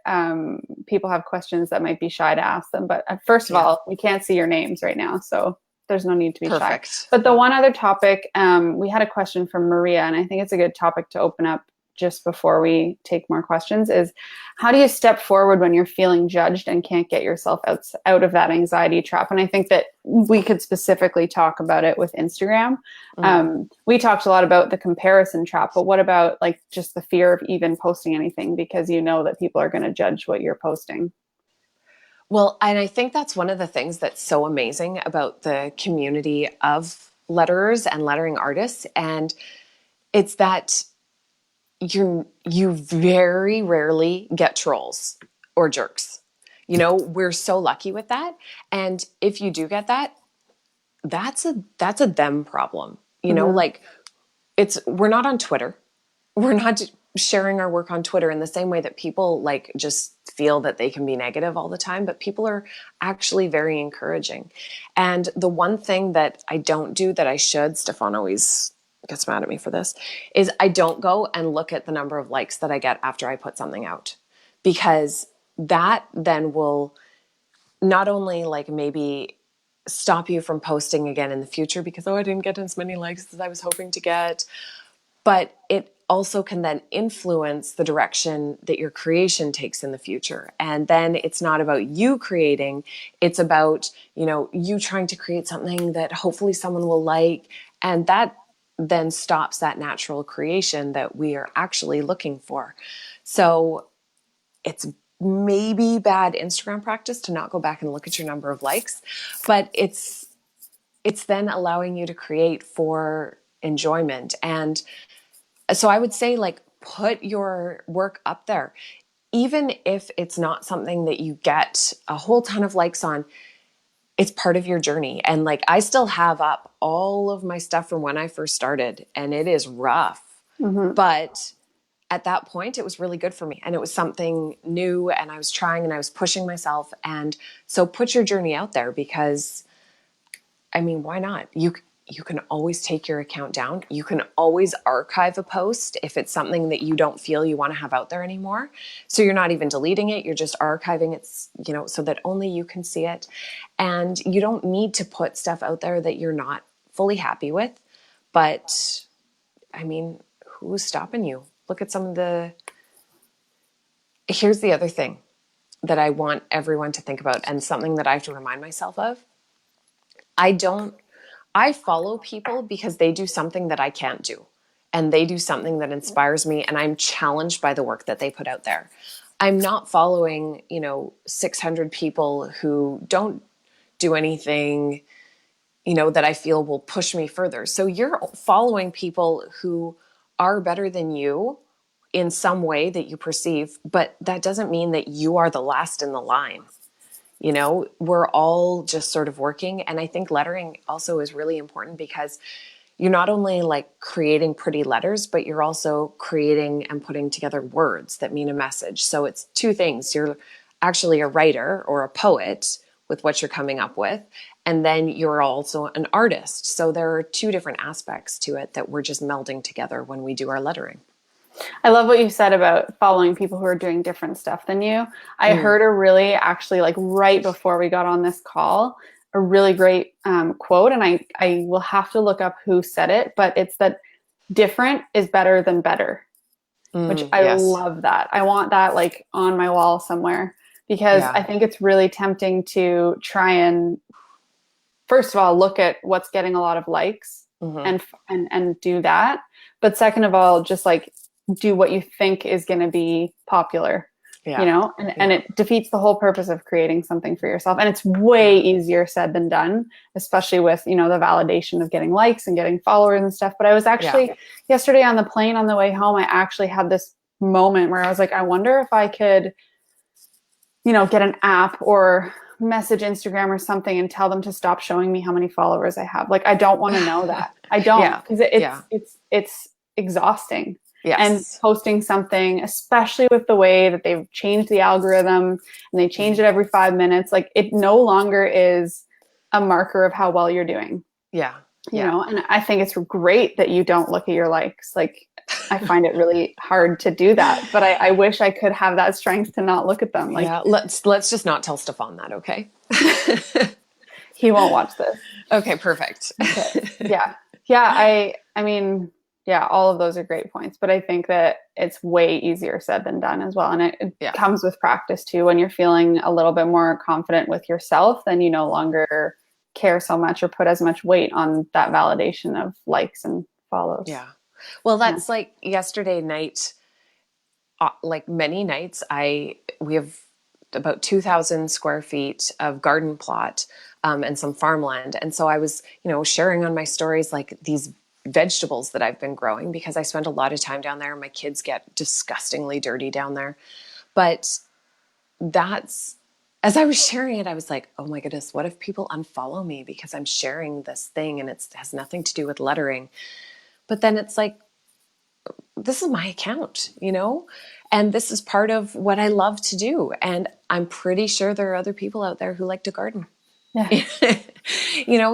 S1: people have questions that might be shy to ask them. But first of
S2: Yeah.
S1: all, we can't see your names right now, so there's no need to be shy.
S2: Perfect.
S1: But the one other topic, we had a question from Maria, and I think it's a good topic to open up just before we take more questions, is how do you step forward when you're feeling judged and can't get yourself out of that anxiety trap? And I think that we could specifically talk about it with Instagram.
S2: Mm.
S1: We talked a lot about the comparison trap, but what about like just the fear of even posting anything because you know that people are going to judge what you're posting?
S2: Well, and I think that's one of the things that's so amazing about the community of letterers and lettering artists. And it's that you very rarely get trolls or jerks. We're so lucky with that. And if you do get that, that's a them problem.
S1: Mm-hmm.
S2: Like, we're not on Twitter. We're not sharing our work on Twitter in the same way that people like just feel that they can be negative all the time, but people are actually very encouraging. And the one thing that I don't do that I should, Stefan always gets mad at me for this, is I don't go and look at the number of likes that I get after I put something out, because that then will not only like maybe stop you from posting again in the future because, oh, I didn't get as many likes as I was hoping to get, but it also can then influence the direction that your creation takes in the future. And then it's not about you creating, it's about, you trying to create something that hopefully someone will like. And that then stops that natural creation that we are actually looking for. So it's maybe bad Instagram practice to not go back and look at your number of likes, but it's then allowing you to create for enjoyment. And so I would say, like, put your work up there. Even if it's not something that you get a whole ton of likes on, it's part of your journey. And like, I still have up all of my stuff from when I first started, and it is rough.
S1: Mm-hmm.
S2: But at that point, it was really good for me. And it was something new, and I was trying and I was pushing myself. And so put your journey out there, because I mean, why not? you can always take your account down. You can always archive a post if it's something that you don't feel you want to have out there anymore. So you're not even deleting it. You're just archiving it, so that only you can see it. And you don't need to put stuff out there that you're not fully happy with. But I mean, who's stopping you? Look at here's the other thing that I want everyone to think about, and something that I have to remind myself of. I follow people because they do something that I can't do, and they do something that inspires me, and I'm challenged by the work that they put out there. I'm not following, 600 people who don't do anything, that I feel will push me further. So you're following people who are better than you in some way that you perceive, but that doesn't mean that you are the last in the line. We're all just sort of working. And I think lettering also is really important, because you're not only like creating pretty letters, but you're also creating and putting together words that mean a message. So it's two things. You're actually a writer or a poet with what you're coming up with. And then you're also an artist. So there are two different aspects to it that we're just melding together when we do our lettering.
S1: I love what you said about following people who are doing different stuff than you. I heard a really, actually, like right before we got on this call, a really great quote, and I will have to look up who said it, but it's that different is better than better, which I love that. I want that like on my wall somewhere, because I think it's really tempting to try and, first of all, look at what's getting a lot of likes and do that. But second of all, just like do what you think is going to be popular, and it defeats the whole purpose of creating something for yourself. And it's way easier said than done, especially with, the validation of getting likes and getting followers and stuff. But I was actually yesterday on the plane on the way home, I actually had this moment where I was like, I wonder if I could, get an app or message Instagram or something and tell them to stop showing me how many followers I have. Like, I don't want to know that. I don't, because it's exhausting.
S2: Yes.
S1: And posting something, especially with the way that they've changed the algorithm and they change it every 5 minutes, like it no longer is a marker of how well you're doing.
S2: Yeah.
S1: And I think it's great that you don't look at your likes. Like, I find it really hard to do that, but I wish I could have that strength to not look at them. Like,
S2: let's just not tell Stefan that, okay?
S1: He won't watch this.
S2: Okay, perfect.
S1: Okay. Yeah. I mean, all of those are great points, but I think that it's way easier said than done as well. And it comes with practice too. When you're feeling a little bit more confident with yourself, then you no longer care so much or put as much weight on that validation of likes and follows.
S2: Yeah. Well, that's like yesterday night, like many nights, we have about 2,000 square feet of garden plot and some farmland. And so I was, sharing on my stories, like these vegetables that I've been growing, because I spend a lot of time down there. My kids get disgustingly dirty down there. But as I was sharing it, I was like, oh my goodness, what if people unfollow me because I'm sharing this thing and it has nothing to do with lettering? But then it's like, this is my account, and this is part of what I love to do. And I'm pretty sure there are other people out there who like to garden.
S1: Yeah.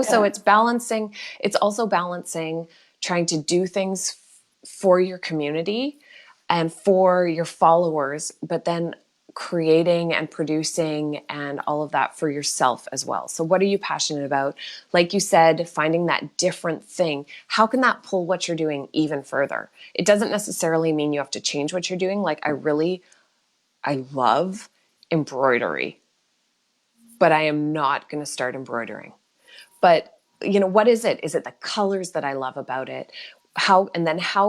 S2: So it's balancing. It's also balancing trying to do things for your community and for your followers, but then creating and producing and all of that for yourself as well. So what are you passionate about? Like you said, finding that different thing. How can that pull what you're doing even further? It doesn't necessarily mean you have to change what you're doing. Like I love embroidery, but I am not going to start embroidering. But what is it? Is it the colors that I love about it? How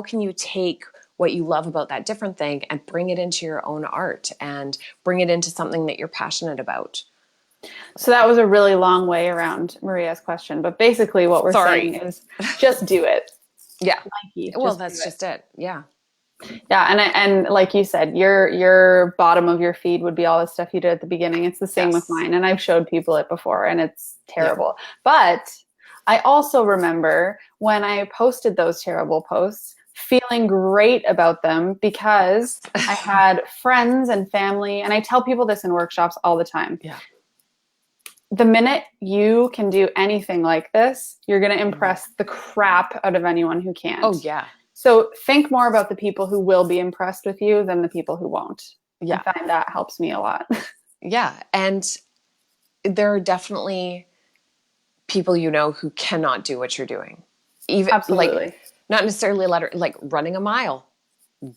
S2: can you take what you love about that different thing and bring it into your own art and bring it into something that you're passionate about?
S1: So that was a really long way around Maria's question, but basically what we're saying is just do it.
S2: Yeah.
S1: That's
S2: just it. Yeah.
S1: Yeah. And like you said, your bottom of your feed would be all the stuff you did at the beginning. It's the same with mine. And I've showed people it before and it's terrible. Yeah. But I also remember when I posted those terrible posts, feeling great about them because I had friends and family, and I tell people this in workshops all the time.
S2: Yeah.
S1: the minute you can do anything like this, you're going to impress the crap out of anyone who can't.
S2: Oh, yeah.
S1: So think more about the people who will be impressed with you than the people who won't.
S2: Yeah.
S1: I find that helps me a lot.
S2: Yeah. And there are definitely people, you know, who cannot do what you're doing. Even
S1: Absolutely.
S2: like, not necessarily like running a mile.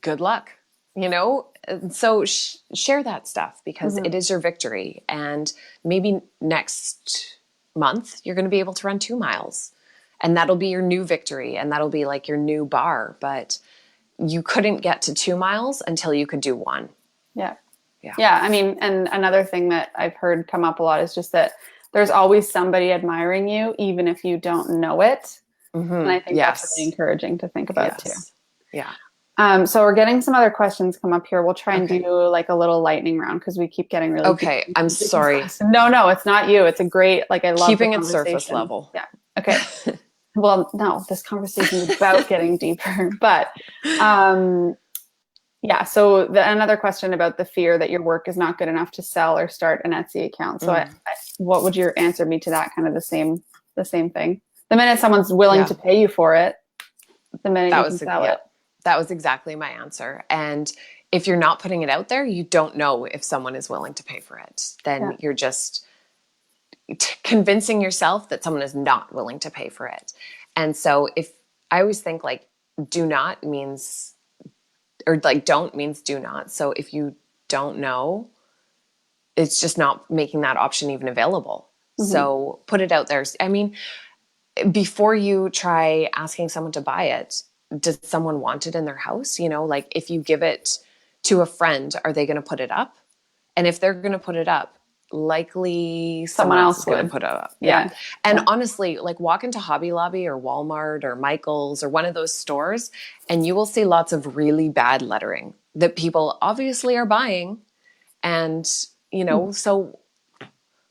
S2: Good luck, you know? So share that stuff because it is your victory. And maybe next month, you're going to be able to run 2 miles. And that'll be your new victory. And that'll be like your new bar. But you couldn't get to 2 miles until you could do 1.
S1: Yeah.
S2: Yeah.
S1: Yeah. I mean, and another thing that I've heard come up a lot is just that there's always somebody admiring you, even if you don't know it. And I think that's really encouraging to think about too.
S2: Yeah.
S1: So we're getting some other questions come up here. We'll try and do like a little lightning round because we keep getting really
S2: okay.
S1: deep.
S2: I'm sorry.
S1: No, it's not you. It's a great, like, I love
S2: Keeping
S1: the
S2: it
S1: conversation.
S2: surface level.
S1: Yeah. Okay. Well, no, this conversation is about getting deeper, but yeah. So another question about the fear that your work is not good enough to sell or start an Etsy account. So what would your answer be to that? Kind of the same thing. The minute someone's willing to pay you for it, the minute you can sell it.
S2: That was exactly my answer. And if you're not putting it out there, you don't know if someone is willing to pay for it. Then you're just convincing yourself that someone is not willing to pay for it. And so if I always think like do not means, or like don't means do not. So if you don't know, it's just not making that option even available. So put it out there. I mean, before you try asking someone to buy it, does someone want it in their house? You know, like if you give it to a friend, are they going to put it up? And if they're going to put it up, likely someone else is going to put it up. Yeah. And honestly, like walk into Hobby Lobby or Walmart or Michael's or one of those stores, and you will see lots of really bad lettering that people obviously are buying. And, you know, so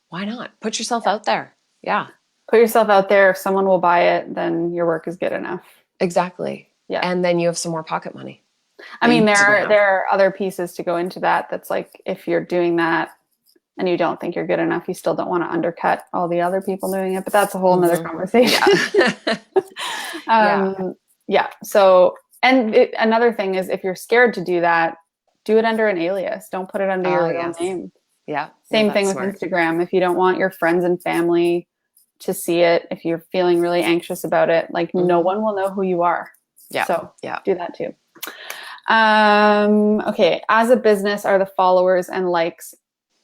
S2: why not put yourself out there? Yeah.
S1: Put yourself out there. If someone will buy it, then your work is good enough.
S2: Exactly.
S1: Yeah.
S2: And then you have some more pocket money.
S1: I mean, there are other pieces to go into that. That's like, if you're doing that and you don't think you're good enough, you still don't want to undercut all the other people doing it, but that's a whole nother conversation. Yeah. So, and another thing is if you're scared to do that, do it under an alias. Don't put it under your real name.
S2: Yeah.
S1: Same thing with Instagram. If you don't want your friends and family to see it, if you're feeling really anxious about it, like no one will know who you are.
S2: Yeah.
S1: So do that too. Okay. As a business, are the followers and likes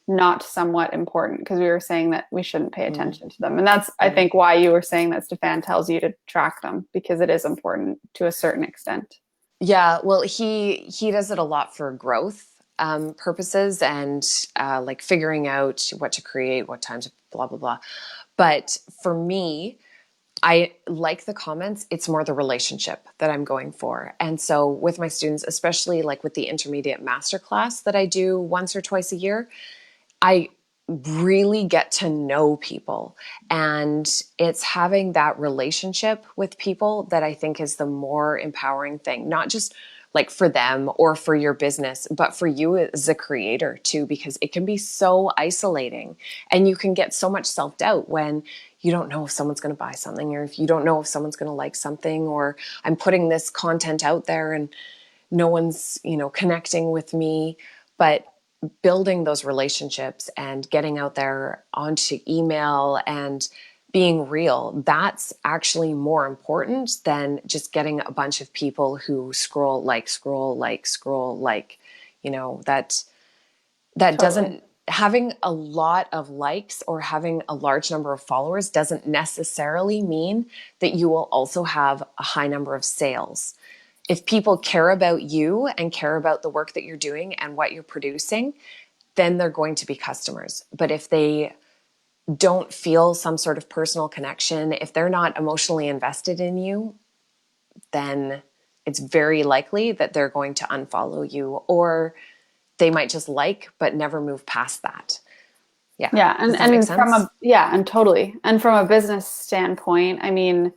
S1: not somewhat important? Because we were saying that we shouldn't pay attention to them. And that's, I think, why you were saying that Stefan tells you to track them, because it is important to a certain extent.
S2: Yeah. Well, he does it a lot for growth purposes and like figuring out what to create, what time to blah, blah, blah. But for me, I like the comments. It's more the relationship that I'm going for. And so with my students, especially like with the intermediate masterclass that I do once or twice a year, I really get to know people. And it's having that relationship with people that I think is the more empowering thing, not just like for them or for your business, but for you as a creator too, because it can be so isolating and you can get so much self-doubt when you don't know if someone's going to buy something, or if you don't know if someone's going to like something, or I'm putting this content out there and no one's, you know, connecting with me. But building those relationships and getting out there onto email and being real, that's actually more important than just getting a bunch of people who scroll, you know, that doesn't, having a lot of likes or having a large number of followers doesn't necessarily mean that you will also have a high number of sales. If people care about you and care about the work that you're doing and what you're producing, then they're going to be customers. But if they don't feel some sort of personal connection, if they're not emotionally invested in you, then it's very likely that they're going to unfollow you, or they might just like, but never move past that. Yeah.
S1: Yeah. And totally. And from a business standpoint, I mean,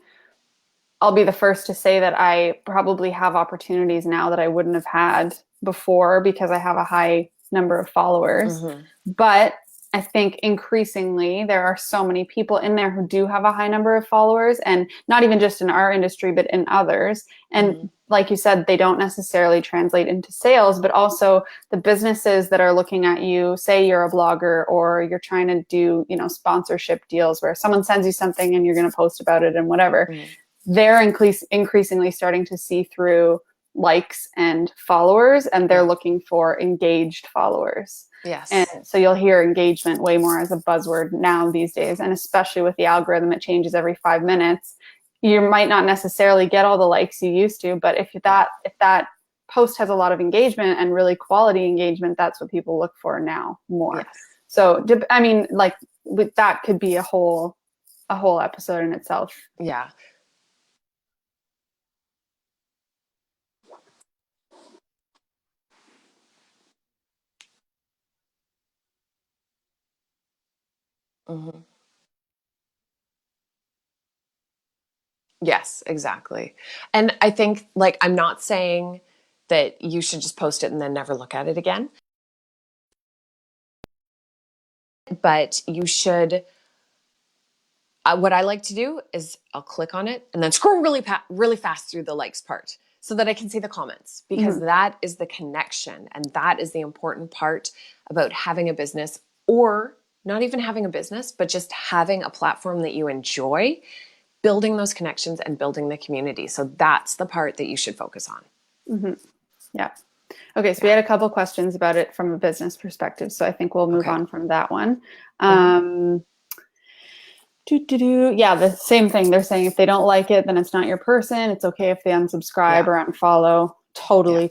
S1: I'll be the first to say that I probably have opportunities now that I wouldn't have had before because I have a high number of followers. I think increasingly there are so many people in there who do have a high number of followers, and not even just in our industry, but in others. And like you said, they don't necessarily translate into sales, but also the businesses that are looking at you, say you're a blogger or you're trying to do, sponsorship deals where someone sends you something and you're going to post about it and whatever. They're increasingly starting to see through likes and followers, and they're looking for engaged followers.
S2: Yes.
S1: And so you'll hear engagement way more as a buzzword now these days. And especially with the algorithm, it changes every 5 minutes. You might not necessarily get all the likes you used to, but if that post has a lot of engagement and really quality engagement, that's what people look for now more.
S2: Yes.
S1: So, I mean, like that could be a whole episode in itself.
S2: Yeah. Yes, exactly. And I think, like, I'm not saying that you should just post it and then never look at it again, but you should. What I like to do is I'll click on it and then scroll really fast through the likes part so that I can see the comments, because that is the connection, and that is the important part about having a business, or not even having a business, but just having a platform that you enjoy, building those connections and building the community. So that's the part that you should focus on.
S1: Yeah. Okay. So we had a couple questions about it from a business perspective. So I think we'll move on from that one. Yeah, the same thing. They're saying if they don't like it, then it's not your person. It's okay if they unsubscribe or unfollow. Totally.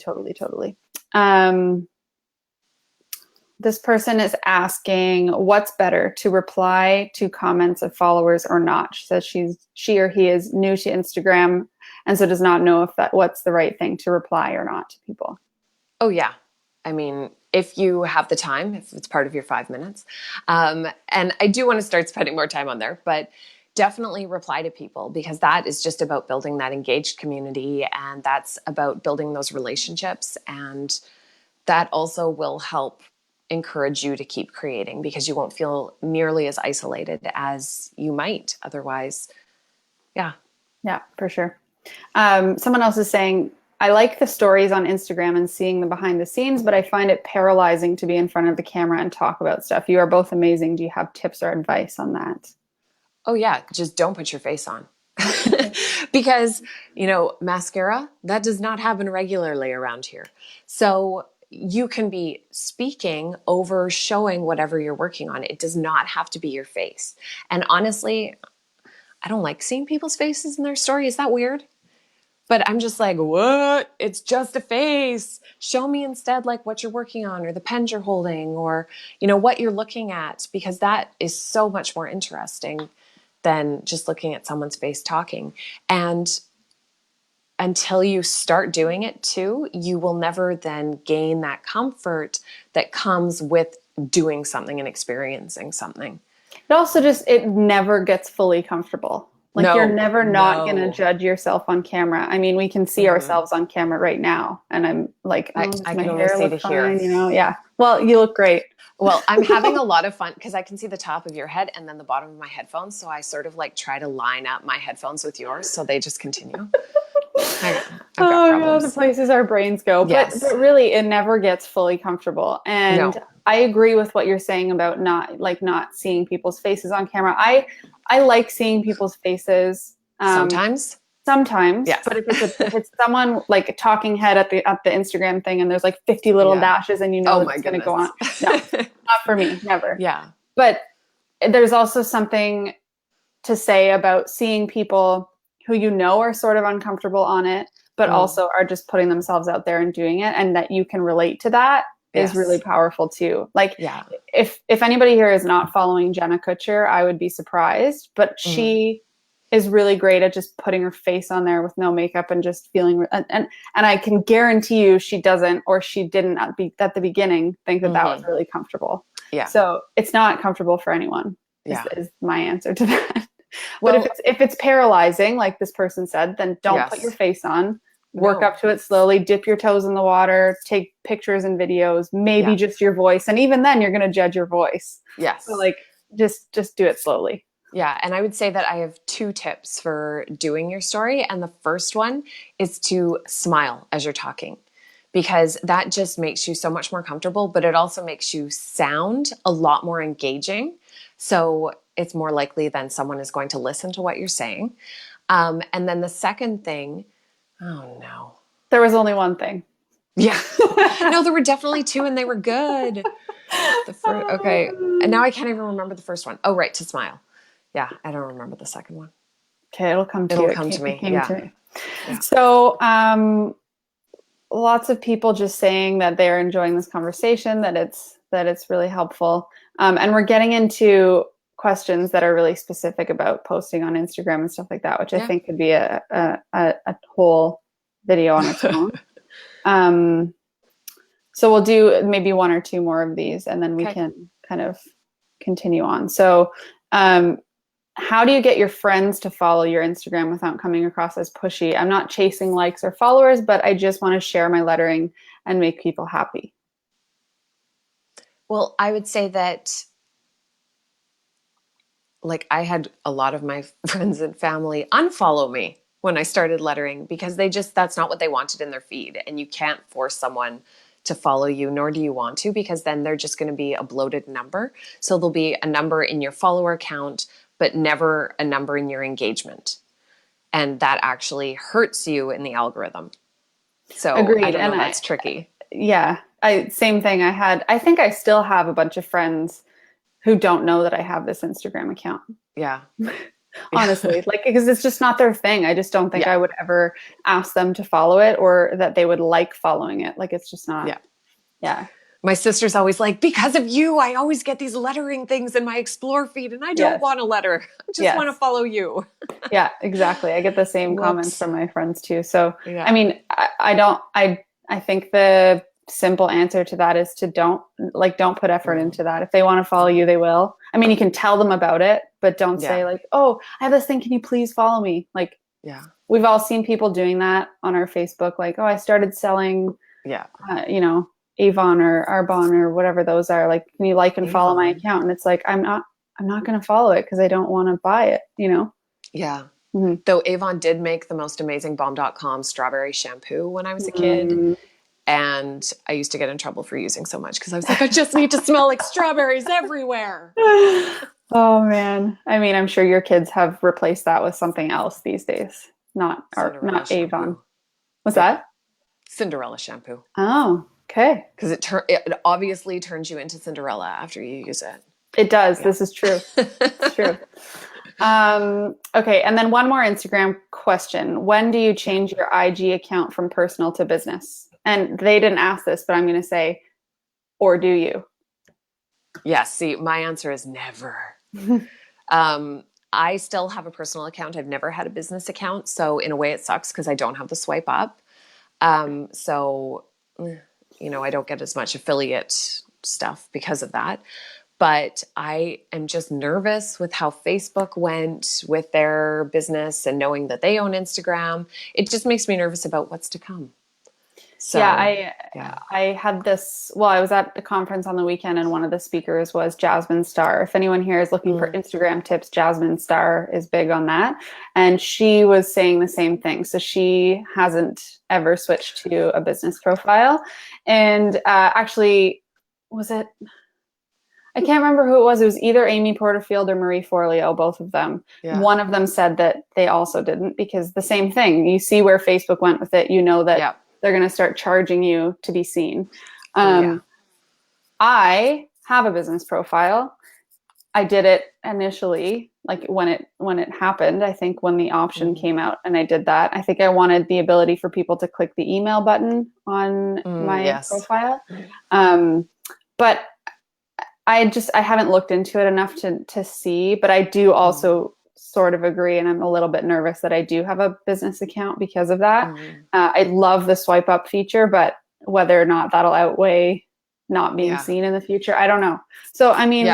S1: This person is asking, what's better, to reply to comments of followers or not? She says she or he is new to Instagram and so does not know what's the right thing to reply or not to people.
S2: Oh yeah. I mean, if you have the time, if it's part of your 5 minutes. And I do want to start spending more time on there, but definitely reply to people, because that is just about building that engaged community, and that's about building those relationships. And that also will help encourage you to keep creating, because you won't feel nearly as isolated as you might otherwise. Yeah.
S1: Yeah, for sure. Someone else is saying, I like the stories on Instagram and seeing the behind the scenes, but I find it paralyzing to be in front of the camera and talk about stuff. You are both amazing. Do you have tips or advice on that?
S2: Oh yeah, just don't put your face on. Because, mascara, that does not happen regularly around here. So you can be speaking over showing whatever you're working on. It does not have to be your face. And honestly, I don't like seeing people's faces in their story. Is that weird? But I'm just like, what? It's just a face. Show me instead like what you're working on, or the pen you're holding, or, what you're looking at, because that is so much more interesting than just looking at someone's face talking. And until you start doing it too, you will never then gain that comfort that comes with doing something and experiencing something.
S1: It also it never gets fully comfortable. Like you're never not going to judge yourself on camera. I mean, we can see ourselves on camera right now, and I'm like,
S2: I can only see to hear.
S1: Yeah. Well, you look great.
S2: Well, I'm having a lot of fun because I can see the top of your head and then the bottom of my headphones. So I sort of like try to line up my headphones with yours, so they just continue. I've got problems.
S1: The places our brains go.
S2: Yes.
S1: But really, it never gets fully comfortable. And I agree with what you're saying about not seeing people's faces on camera. I like seeing people's faces.
S2: Sometimes,
S1: yes. But if it's someone like a talking head at the Instagram thing, and there's like 50 little dashes, and that it's going to go on. No, not for me. Never.
S2: Yeah.
S1: But there's also something to say about seeing people who are sort of uncomfortable on it, but also are just putting themselves out there and doing it, and that you can relate to that is really powerful too. Like, if anybody here is not following Jenna Kutcher, I would be surprised, but she is really great at just putting her face on there with no makeup and just feeling, and I can guarantee you she doesn't, or she didn't at the beginning think that was really comfortable.
S2: Yeah.
S1: So it's not comfortable for anyone. Is my answer to that.
S2: Well,
S1: but if it's paralyzing, like this person said, then don't put your face on. work
S2: No.
S1: up to it slowly, dip your toes in the water, take pictures and videos, maybe
S2: Yeah.
S1: just your voice. And even then you're going to judge your voice.
S2: Yes.
S1: So like, just do it slowly.
S2: Yeah. And I would say that I have 2 tips for doing your story. And the first one is to smile as you're talking, because that just makes you so much more comfortable, but it also makes you sound a lot more engaging. So it's more likely then someone is going to listen to what you're saying. And then the second thing, oh no.
S1: There was only one thing.
S2: Yeah. No, there were definitely 2 and they were good. The first, okay. And now I can't even remember the first one. Oh, right. To smile. Yeah. I don't remember the second one.
S1: Okay, it'll come to
S2: It'll
S1: you.
S2: come to me. Yeah. Yeah.
S1: So, lots of people just saying that they're enjoying this conversation, that it's really helpful. And we're getting into questions that are really specific about posting on Instagram and stuff like that, which I think could be a whole video on its own. So we'll do maybe 1 or 2 more of these, and then we can kind of continue on. So, how do you get your friends to follow your Instagram without coming across as pushy? I'm not chasing likes or followers, but I just want to share my lettering and make people happy.
S2: Well, I would say that, like, I had a lot of my friends and family unfollow me when I started lettering, because that's not what they wanted in their feed. And you can't force someone to follow you, nor do you want to, because then they're just going to be a bloated number. So there'll be a number in your follower count, but never a number in your engagement. And that actually hurts you in the algorithm. So
S1: Agreed.
S2: I don't know, that's tricky.
S1: Yeah. Same thing. I think I still have a bunch of friends who don't know that I have this Instagram account.
S2: Yeah.
S1: Honestly, like, because it's just not their thing. I just don't think I would ever ask them to follow it, or that they would like following it. Like, it's just not. Yeah.
S2: My sister's always like, because of you, I always get these lettering things in my Explore feed, and I don't want a letter. I just want to follow you.
S1: Yeah, exactly. I get the same comments from my friends too. So, I mean, I think the simple answer to that is to don't put effort into that. If they want to follow you, they will. I mean, you can tell them about it, but don't say like, oh, I have this thing. Can you please follow me? Like, we've all seen people doing that on our Facebook. Like, oh, I started selling, Avon or Arbonne or whatever those are. Like, can you like and follow my account? And it's like, I'm not going to follow it because I don't want to buy it,
S2: Yeah. Mm-hmm. Though Avon did make the most amazing Balm.com strawberry shampoo when I was a kid. And I used to get in trouble for using so much because I was like, I just need to smell like strawberries everywhere.
S1: Oh, man. I mean, I'm sure your kids have replaced that with something else these days. Not Avon. What's that?
S2: Cinderella shampoo.
S1: Oh, okay.
S2: Because it obviously turns you into Cinderella after you use it.
S1: It does. Yeah. This is true. It's true. Okay. And then one more Instagram question. When do you change your IG account from personal to business? And they didn't ask this, but I'm going to say, or do you?
S2: Yes. See, my answer is never. I still have a personal account. I've never had a business account. So in a way it sucks because I don't have the swipe up. So, I don't get as much affiliate stuff because of that. But I am just nervous with how Facebook went with their business and knowing that they own Instagram. It just makes me nervous about what's to come. So,
S1: I had this, I was at a conference on the weekend and one of the speakers was Jasmine Star. If anyone here is looking for Instagram tips, Jasmine Star is big on that. And she was saying the same thing. So she hasn't ever switched to a business profile. And actually, I can't remember who it was. It was either Amy Porterfield or Marie Forleo, both of them. Yeah. One of them said that they also didn't, because the same thing. You see where Facebook went with it. You know that they're going to start charging you to be seen. I have a business profile. I did it initially, like when it happened. I think when the option came out, and I did that. I think I wanted the ability for people to click the email button on my profile. But I haven't looked into it enough to see, but I do also sort of agree. And I'm a little bit nervous that I do have a business account because of that. I love the swipe up feature, but whether or not that'll outweigh not being seen in the future, I don't know. So, I mean,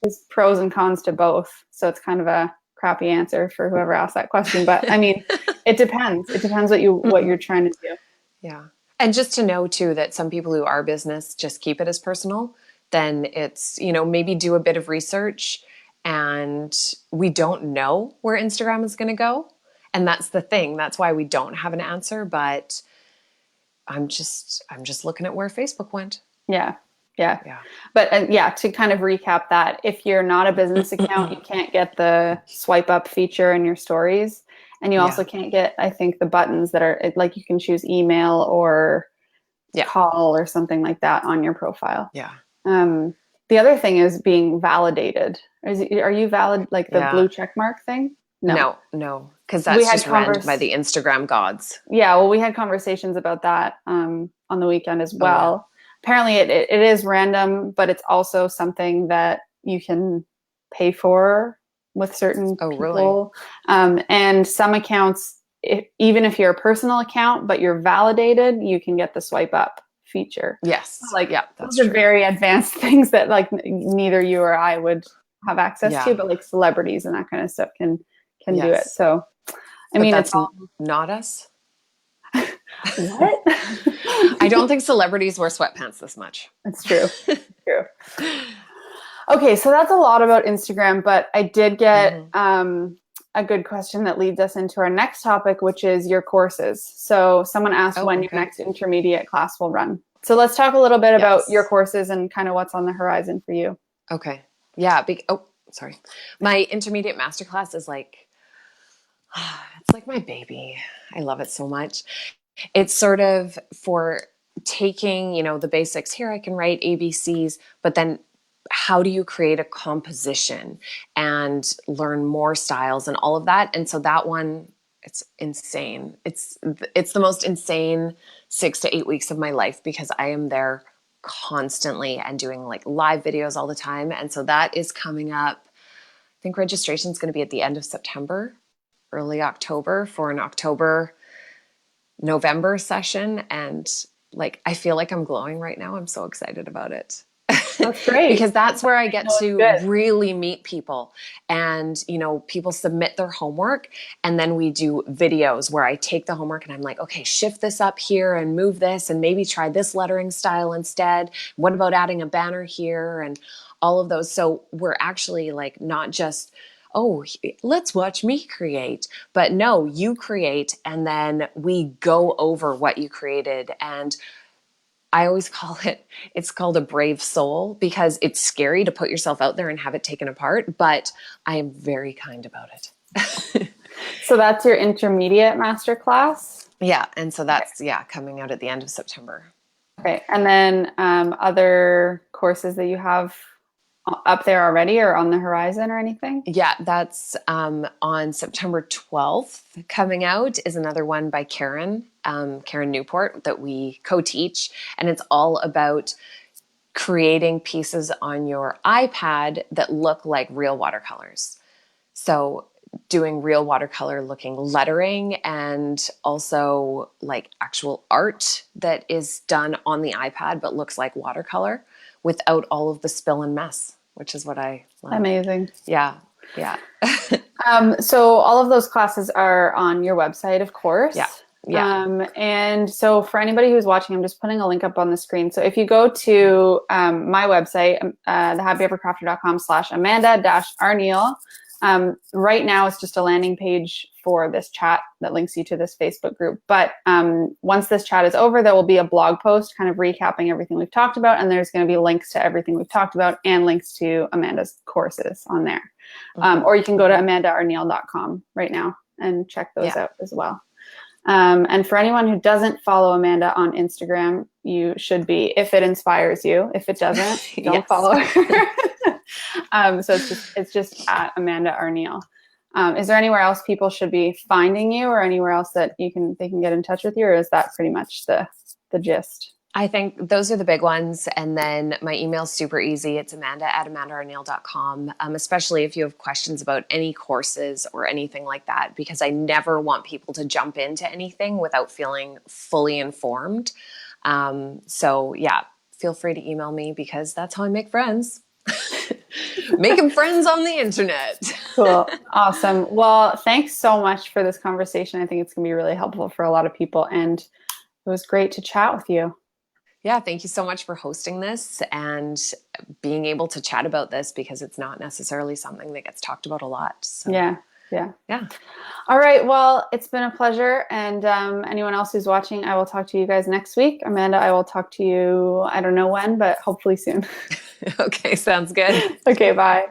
S1: there's pros and cons to both. So it's kind of a crappy answer for whoever asked that question, but I mean, it depends. It depends what you're trying to do.
S2: Yeah. And just to know too that some people who are business just keep it as personal, then it's, maybe do a bit of research, and we don't know where Instagram is going to go. And that's the thing. That's why we don't have an answer, but I'm just looking at where Facebook went.
S1: Yeah. Yeah.
S2: Yeah.
S1: But yeah, to kind of recap that, if you're not a business account, you can't get the swipe up feature in your stories. And you also
S2: Yeah.
S1: can't get, I think, the buttons that are like you can choose email or
S2: Yeah.
S1: call or something like that on your profile.
S2: Yeah.
S1: The other thing is being validated. Are you valid, like the
S2: Yeah.
S1: blue check mark thing? No.
S2: No, because
S1: We
S2: that's
S1: had
S2: just ran by the Instagram gods.
S1: Yeah, well, we had conversations about that on the weekend as
S2: Oh yeah.
S1: well. Apparently, it is random, but it's also something that you can pay for with certain
S2: Oh really?
S1: people. And some accounts, even if you're a personal account, but you're validated, you can get the swipe up feature.
S2: Yes.
S1: Like,
S2: Yeah, that's
S1: those are
S2: true.
S1: very advanced things that like neither you or I would have access to,
S2: Yeah.
S1: but like celebrities and that kind of stuff can do it.
S2: Yes.
S1: So, I
S2: But
S1: mean, it's
S2: that's
S1: all
S2: not us.
S1: what?
S2: I don't think celebrities wear sweatpants this much.
S1: It's true. It's true. Okay, so that's a lot about Instagram, but I did get
S2: Mm-hmm.
S1: a good question that leads us into our next topic, which is your courses. So someone asked
S2: Oh,
S1: when your
S2: okay.
S1: next intermediate class will run. So let's talk a little bit about your
S2: Yes.
S1: courses and kind of what's on the horizon for you.
S2: Okay. Yeah. Oh, sorry. My intermediate masterclass is like, it's like my baby. I love it so much. It's sort of for taking, the basics. Here I can write ABCs, but then how do you create a composition and learn more styles and all of that? And so that one, it's insane. It's the most insane 6 to 8 weeks of my life, because I am there constantly and doing like live videos all the time. And so that is coming up. I think registration is going to be at the end of September, early October, for an October November session. And like, I feel like I'm glowing right now. I'm so excited about it.
S1: That's great.
S2: Because that's where I get
S1: No, it's
S2: to
S1: good.
S2: really meet people. And, people submit their homework, and then we do videos where I take the homework and I'm like, okay, shift this up here and move this and maybe try this lettering style instead. What about adding a banner here and all of those? So we're actually like not just, oh, let's watch me create. But no, you create, and then we go over what you created. And I always it's called a brave soul, because it's scary to put yourself out there and have it taken apart. But I am very kind about it.
S1: So that's your intermediate masterclass.
S2: Yeah. And so that's, coming out at the end of September.
S1: Okay. And then other courses that you have up there already or on the horizon or anything?
S2: Yeah, that's on September 12th. Coming out is another one by Karen Newport, that we co-teach. And it's all about creating pieces on your iPad that look like real watercolors. So doing real watercolor looking lettering, and also like actual art that is done on the iPad but looks like watercolor without all of the spill and mess, which is what I love.
S1: Amazing.
S2: Yeah. Yeah.
S1: So all of those classes are on your website, of course.
S2: Yeah. Yeah.
S1: And so for anybody who's watching, I'm just putting a link up on the screen. So if you go to my website, thehappyevercrafter.com/Amanda-Arneill, right now it's just a landing page for this chat that links you to this Facebook group. But once this chat is over, there will be a blog post kind of recapping everything we've talked about. And there's going to be links to everything we've talked about and links to Amanda's courses on there. Or you can go to amandaarneill.com right now and check those out as well. And for anyone who doesn't follow Amanda on Instagram, you should be, if it inspires you. If it doesn't, don't follow her. So it's just at Amanda Arneill. Is there anywhere else people should be finding you, or anywhere else that they can get in touch with you, or is that pretty much the gist?
S2: I think those are the big ones. And then my email's super easy. It's amanda@amandaarneill.com, especially if you have questions about any courses or anything like that, because I never want people to jump into anything without feeling fully informed. So yeah, feel free to email me, because that's how I make friends. Making friends on the internet.
S1: Cool. Awesome. Well, thanks so much for this conversation. I think it's going to be really helpful for a lot of people. And it was great to chat with you.
S2: Yeah, thank you so much for hosting this and being able to chat about this because it's not necessarily something that gets talked about a lot. So,
S1: Yeah. Yeah.
S2: yeah.
S1: All right. Well, it's been a pleasure. And anyone else who's watching, I will talk to you guys next week. Amanda, I will talk to you, I don't know when, but hopefully soon.
S2: Okay, sounds good.
S1: Okay. Bye.